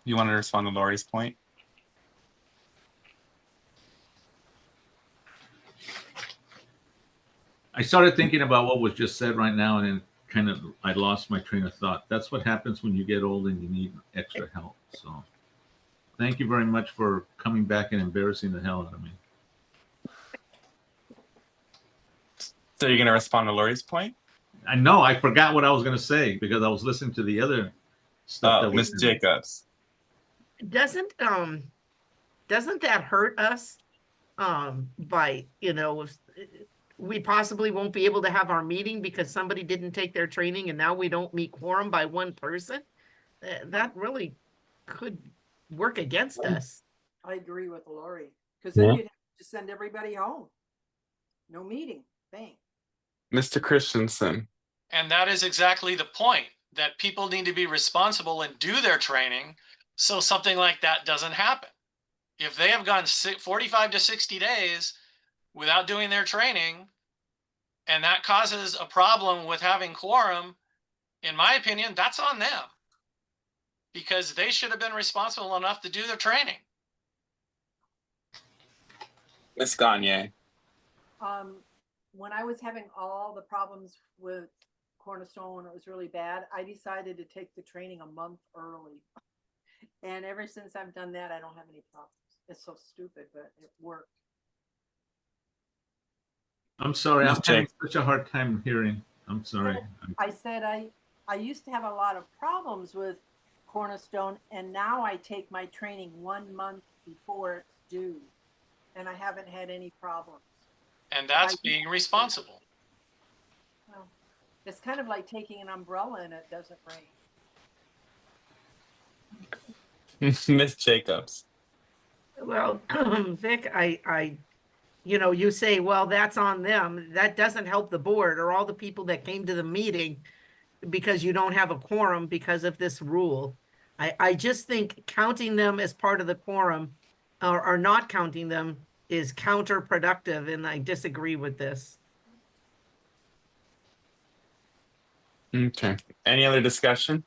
you want to respond to Lori's point? I started thinking about what was just said right now, and then kind of I lost my train of thought. That's what happens when you get old and you need extra help. So thank you very much for coming back and embarrassing the hell out of me. So you're going to respond to Lori's point? I know I forgot what I was going to say because I was listening to the other stuff. That Ms. Jacobs. Doesn't that hurt us by, you know, we possibly won't be able to have our meeting because somebody didn't take their training and now we don't meet quorum by one person? That really could work against us. I agree with Lori, because then Yeah. you'd have to send everybody home. No meeting, bang. Mr. Christensen. And that is exactly the point, that people need to be responsible and do their training so something like that doesn't happen. If they have gone 45 to 60 days without doing their training, and that causes a problem with having quorum, in my opinion, that's on them. Because they should have been responsible enough to do their training. Ms. Gagne. When I was having all the problems with Cornerstone when it was really bad, I decided to take the training a month early. And ever since I've done that, I don't have any problems. It's so stupid, but it worked. I'm sorry, I'm Ms. having such a hard time hearing. I'm sorry. I said I used to have a lot of problems with Cornerstone, and now I take my training 1 month before it's due, and I haven't had any problems. And that's being responsible. Well, it's kind of like taking an umbrella and it doesn't rain. Ms. Jacobs. Well, Vic, you know, you say, well, that's on them. That doesn't help the board or all the people that came to the meeting because you don't have a quorum because of this rule. I just think counting them as part of the quorum or not counting them is counterproductive, and I disagree with this. Okay. Any other discussion?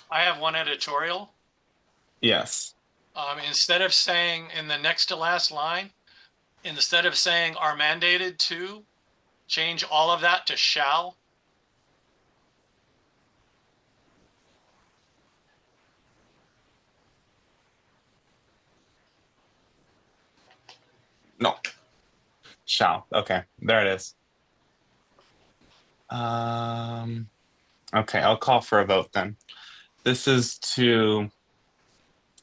I have one editorial. Yes. Instead of saying in the next to last line, instead of saying are mandated to, change all of that to shall. No. Shall. Okay. There it is. Okay, I'll call for a vote then. This is to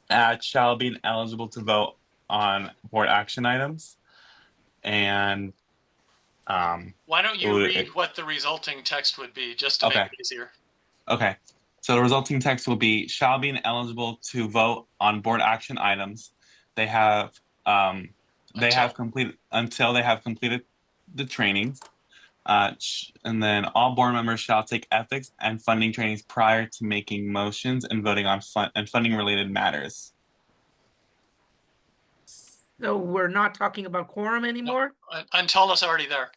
add shall be eligible to vote on board action items. And Why don't you Ooh, read what the resulting text would be just to Okay. make it easier? okay. So the resulting text will be shall be eligible to vote on board action items. They have completed until they have completed the training. And then all board members shall take ethics and funding trainings prior to making motions and voting on funding related matters. So we're not talking about quorum anymore? Until it's already there.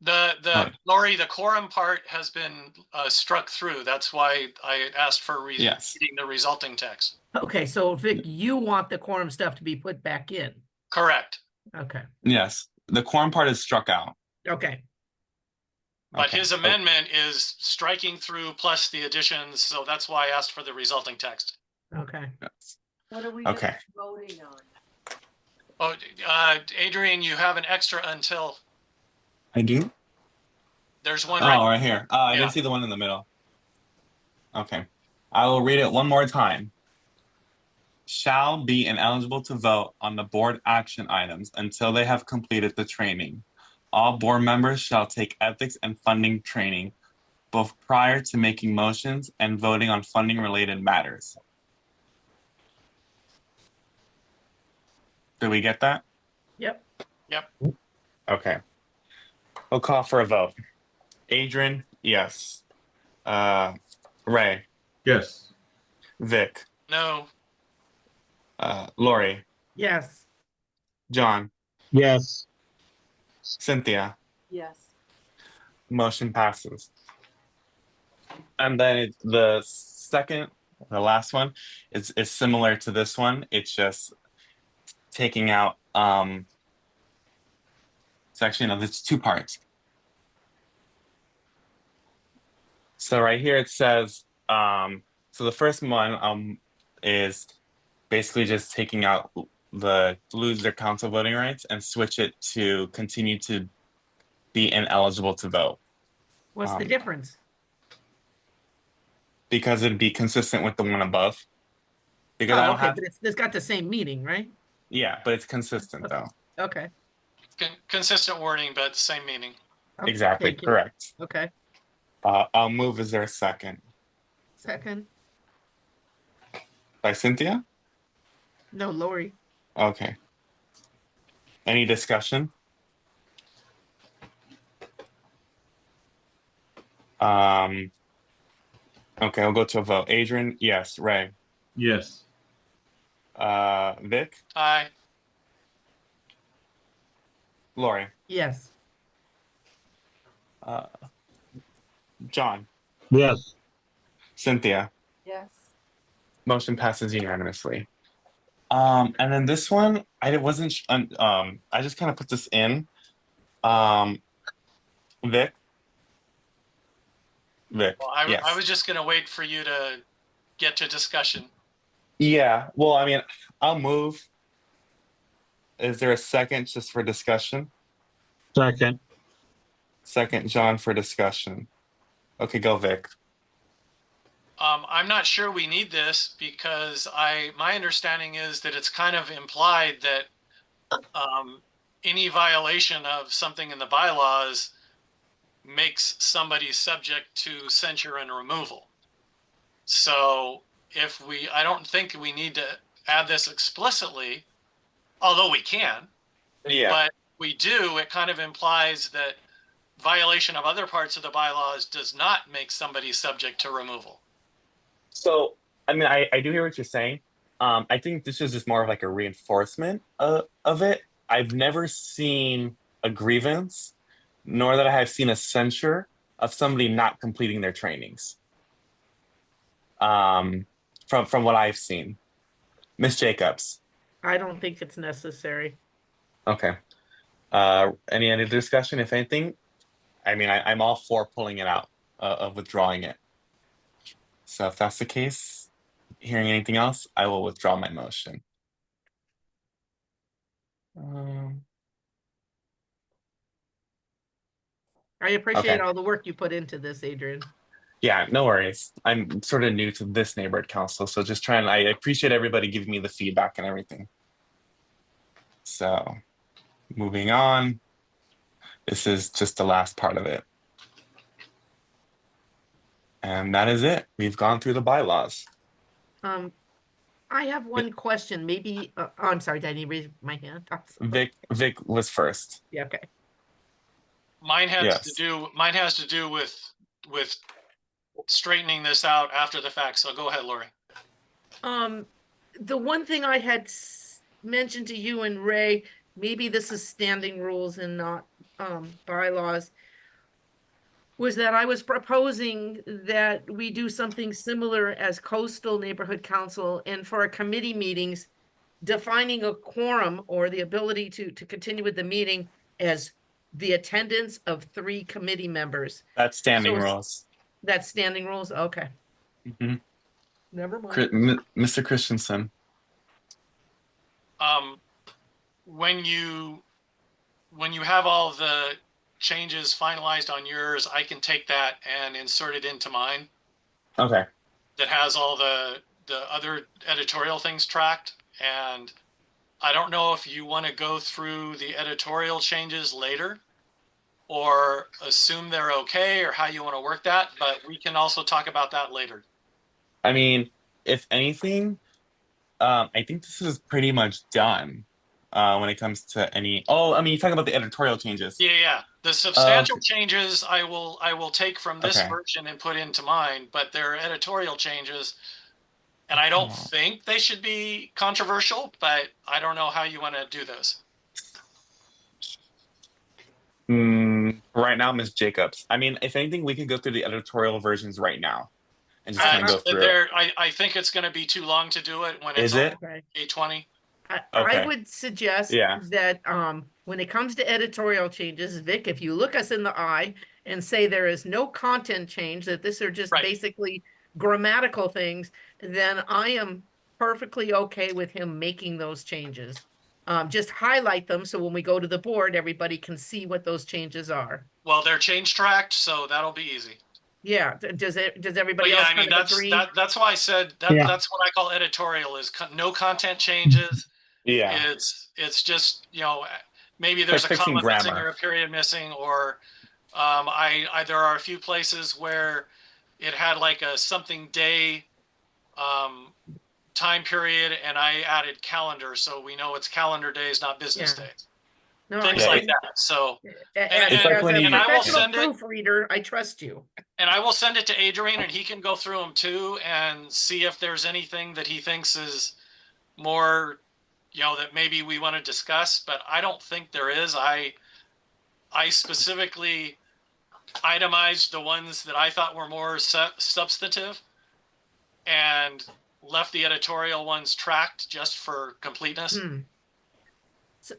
Oh. Lori, the quorum part has been struck through. That's why I asked for Yes. reading the resulting text. Okay, so Vic, you want the quorum stuff to be put back in? Correct. Okay, Yes. The quorum part is struck out. okay, But Okay. his amendment is striking through plus the additions, so that's why I asked for the resulting text. okay. Yes. What are we Okay. gonna be voting on? Oh, Adrian, you have an extra until. I do? There's one Oh, right. right here. Oh, I Yeah. didn't see the one in the middle. Okay. I will read it one more time. Shall be ineligible to vote on the board action items until they have completed the training. All board members shall take ethics and funding training, both prior to making motions and voting on funding related matters. Did we get that? Yep, Okay. We'll call for a vote. Adrian, yes. Ray, Yes. Vic, No. Lori, yes, John, Yes. Cynthia, Yes. motion passes. And then the second, the last one is similar to this one. It's just taking out it's actually no, it's two parts. So right here it says so the first one is basically just taking out the lose their council voting rights and switch it to continue to be ineligible to vote. what's the difference? Because it'd be consistent with the one above. Because I Oh, don't okay, have, but it's got the same meaning, right? yeah, but it's consistent though. Okay. Consistent wording, but same meaning. Okay, Exactly, thank you. correct. Okay, I'll move. Is there a second? second, By Cynthia? no, Lori, Okay. Any discussion? Okay, I'll go to a vote. Adrian, yes. Ray, Yes. Vic, Aye. Lori, yes, John, Yes. Cynthia. Yes. Motion passes unanimously. And then this one, I wasn't. I just kind of put this in. Vic. Vic. Well, I Yes. was just gonna wait for you to get to discussion. Yeah. Well, I mean, I'll move. Is there a second just for discussion? Second. Second, John, for discussion. Okay, go Vic. I'm not sure we need this because my understanding is that it's kind of implied that any violation of something in the bylaws makes somebody subject to censure and removal. So I don't think we need to add this explicitly, although we can, Yeah. but we do, it kind of implies that violation of other parts of the bylaws does not make somebody subject to removal. So, I mean, I do hear what you're saying. I think this is just more of like a reinforcement of it. I've never seen a grievance, nor that I have seen a censure of somebody not completing their trainings. From what I've seen. Miss Jacobs. I don't think it's necessary. Okay. Any other discussion, if anything? I mean, I'm all for pulling it out, of withdrawing it. So if that's the case, hearing anything else, I will withdraw my motion. I appreciate Okay. all the work you put into this, Adrian. Yeah, no worries. I'm sort of new to this neighborhood council, so just trying, I appreciate everybody giving me the feedback and everything. So moving on, this is just the last part of it. And that is it. We've gone through the bylaws. I have one question, maybe, oh, I'm sorry, did I need to raise my hand? Vic was first. Yeah, okay. Mine has Yes. to do with straightening this out after the fact. So go ahead, Lori. The one thing I had mentioned to you and Ray, maybe this is standing rules and not bylaws, was that I was proposing that we do something similar as coastal neighborhood council, and for our committee meetings, defining a quorum or the ability to continue with the meeting as the attendance of 3 committee members. That's standing So- rules. That's standing rules, okay, Mhm. never mind. Mr. Christensen. When you have all the changes finalized on yours, I can take that and insert it into mine Okay. that has all the other editorial things tracked. And I don't know if you want to go through the editorial changes later or assume they're okay, or how you want to work that, but we can also talk about that later. I mean, if anything, I think this is pretty much done when it comes to any. Oh, I mean, you're talking about the editorial changes. Yeah. The substantial changes I will take from this Okay. version and put into mine, but they're editorial changes. And I don't think they should be controversial, but I don't know how you want to do this. Right now, Ms. Jacobs. I mean, if anything, we could go through the editorial versions right now and just kind of go through it. I think it's going to be too long to do it when it's Is it? Okay. 8:20. I Okay. would suggest Yeah. that when it comes to editorial changes, Vic, if you look us in the eye and say there is no content change, that this are just Right. basically grammatical things, then I am perfectly okay with him making those changes. Just highlight them so when we go to the board, everybody can see what those changes are. Well, they're change tracked, so that'll be easy. Yeah, does But everybody yeah, else I mean, kind of agree? that's why I said that. Yeah. That's what I call editorial, is no content changes. Yeah. It's just, maybe there's a fixing comma missing grammar. or a period missing, or there are a few places where it had like a something day time period, and I added calendar, so we know it's calendar days, not business Yeah. days. No, Things Yeah, like that. So, It's like as when a you- and I will professional send it. proofreader, I trust you. And I will send it to Adrian, and he can go through them too and see if there's anything that he thinks is more, that maybe we want to discuss. But I don't think there is. I specifically itemized the ones that I thought were more substantive and left the editorial ones tracked just for completeness.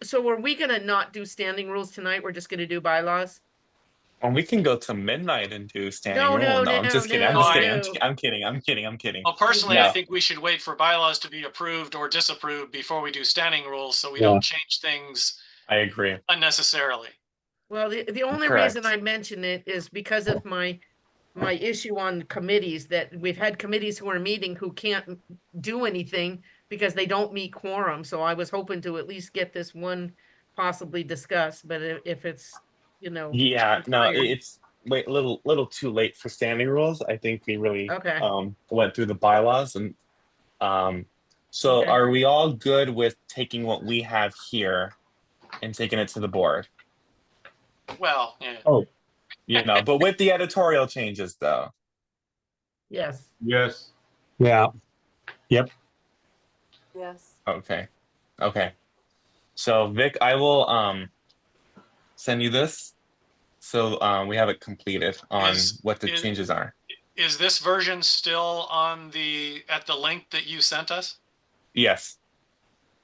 So are we gonna not do standing rules tonight? We're just gonna do bylaws? And we can go to midnight and do standing No, rule. no, I'm just kidding. I'm no, just kidding. no. I'm kidding. I'm kidding. I'm kidding. Well, personally, No. I think we should wait for bylaws to be approved or disapproved before we do standing rules, so we Yeah. don't change things I agree. unnecessarily. Well, the only Correct. reason I mention it is because of my issue on committees, that we've had committees who are meeting who can't do anything because they don't meet quorum. So I was hoping to at least get this one possibly discussed, but if it's, Yeah. No, required. it's a little too late for standing rules. I think we really Okay. went through the bylaws and so Okay. are we all good with taking what we have here and taking it to the board? Well, yeah. But with the editorial changes though. Yes. Yes. Yeah. Yes. Okay. So Vic, I will send you this so we have it completed on what the changes are. Is this version still at the link that you sent us? Yes.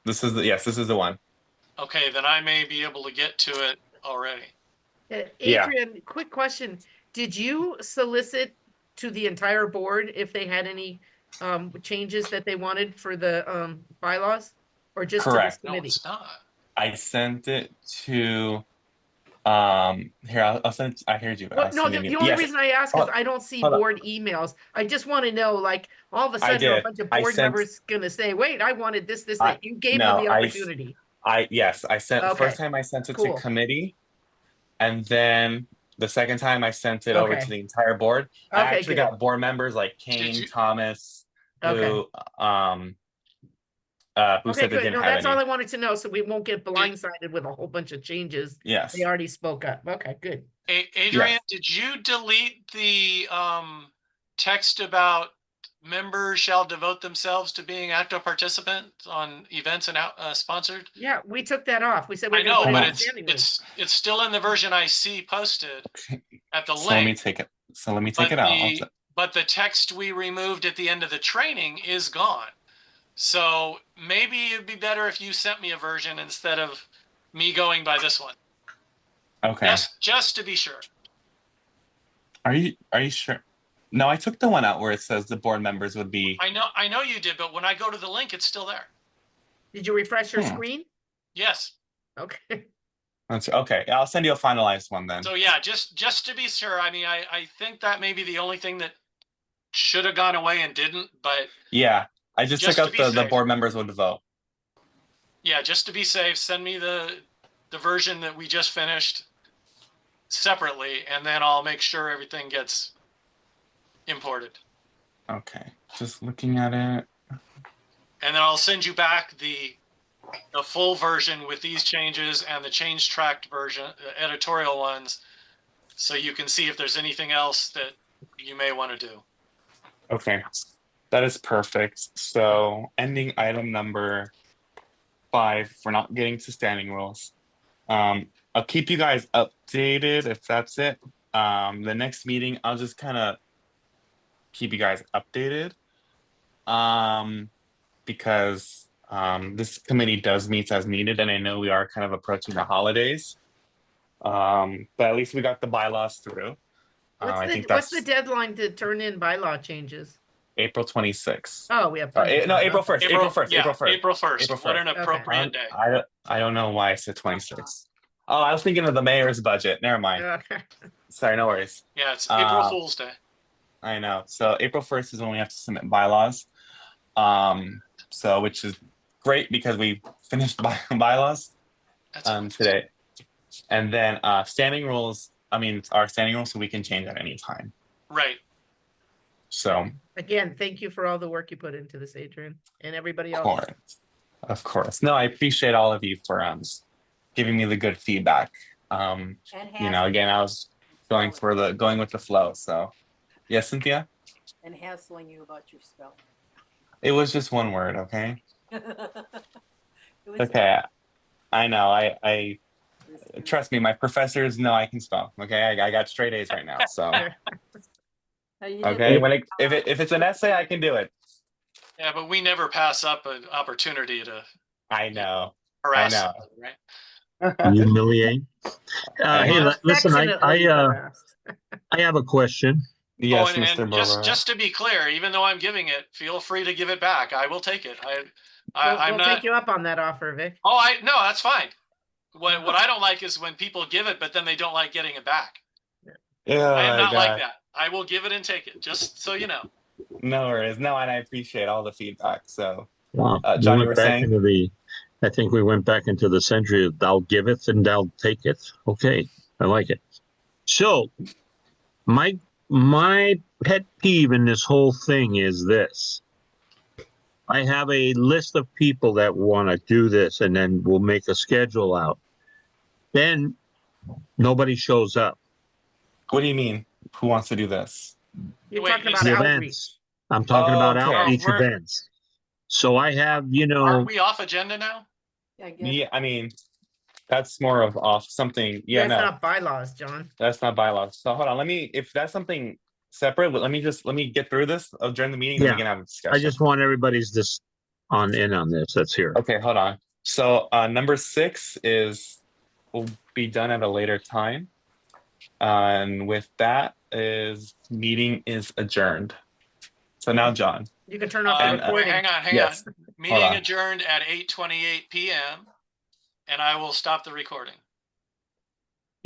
This is the one. Okay, then I may be able to get to it already. Yeah. Adrian, quick question. Did you solicit to the entire board if they had any changes that they wanted for the bylaws? Or just to this Correct. No, committee? it's not. I sent it to here I'll send it, I heard you. Well, I'll no, send the it to the you. only Yes. reason I ask is Hold- I don't see hold on. board emails. I just want to know, like, all of a I sudden, a did. bunch of I board sent- members gonna say, wait, I wanted this, I- that. You gave no, them the I- opportunity. I sent Okay. first time I sent it Cool. to committee, and then the second time I sent it over Okay. to the entire board. I Okay, actually good. got board members like Kane, you- Thomas, Okay. who Okay, said they good. didn't No, have that's all any. I wanted to know, so we won't get blindsided with a whole bunch of changes. Yes. They already spoke up. Okay, good. Adrian, Yes. did you delete the text about members shall devote themselves to being active participants on events and sponsored. Yeah, we took that off. We said I we're gonna know, put it but in standing room. it's still in the version I see posted at the So let me link. take it. So let me take But it out. but the text we removed at the end of the training is gone. So maybe it'd be better if you sent me a version instead of me going by this one. Okay. Just to be sure. Are you sure? No, I took the one out where it says the board members would be. I know you did, but when I go to the link, it's still there. Did you refresh your Hmm. screen? Yes. Okay. That's okay. I'll send you a finalized one then. So yeah, just to be sure. I mean, I think that may be the only thing that should have gone away and didn't, but Yeah, I just Just took to out be the safe. board members would vote. yeah, just to be safe, send me the version that we just finished separately, and then I'll make sure everything gets imported. Okay, just looking at it. And then I'll send you back the full version with these changes and the change tracked version, editorial ones, so you can see if there's anything else that you may want to do. Okay, that is perfect. So ending item number 5, we're not getting to standing rules. I'll keep you guys updated if that's it. The next meeting, I'll just kind of keep you guys updated. Because this committee does meet as needed, and I know we are kind of approaching the holidays. But at least we got the bylaws through. I think What's that's the deadline to turn in bylaw changes? April 26th. Oh, we have. plenty of No, time. April Okay. 1st. April 1st. Yeah, April 1st. April 1st. April What an 1st. appropriate day. I don't know why I said 26th. Oh, I was thinking of the mayor's budget. Never mind. Okay. Sorry, no worries. Yeah, it's April Fool's Day. I know. So April 1st is when we have to submit bylaws. So which is great because we finished bylaws That's today. And then standing rules, our standing rules, so we can change at any time. right. So Again, thank you for all the work you put into this, Adrian, and everybody of else. course. Of course. No, I appreciate all of you for giving me the good feedback. And Again, I was going with the flow. So yes, Cynthia? and hassling you about your spelling. It was just one word, okay? It was- Okay. I know. I it was- trust me, my professors know I can spell. Okay. I got straight A's right now. So You did okay. it. If it's an essay, I can do it. Yeah, but we never pass up an opportunity to I know. harass I know. somebody, right? Humiliate. Hey, listen, Affectionately harassed. I have a question. Yes, and Mr. just Barbara. just to be clear, even though I'm giving it, feel free to give it back. I will take it. I'm We'll not. take you up on that offer, Vic. Oh, no, that's fine. What I don't like is when people give it, but then they don't like getting it back. Yeah, I am my not like God. that. I will give it and take it, just so you know. No worries. No, and I appreciate all the feedback. So Wow. John, We you went were back saying? into I think we went back into the century of thou giveth and thou taketh. Okay, I like it. So, my pet peeve in this whole thing is this. I have a list of people that want to do this, and then we'll make a schedule out. Then nobody shows up. What do you mean? Who wants to do this? You're Wait, talking is about The outreach. events. I'm talking about Okay. outreach We're- events. So I have, Aren't we off agenda now? I guess. Yeah, that's more of off something. Yeah, That's no, not bylaws, John. that's not bylaws. So hold on. If that's something separate, let me get through this during the meeting, then Yeah. we can have a discussion. I just want everybody's just on this that's here. Okay, hold on. So number 6 will be done at a later time. And with that meeting is adjourned. So now, John. You can turn off the And, recording. Hang on. Yes. Meeting on. adjourned at 8:28 p.m. and I will stop the recording.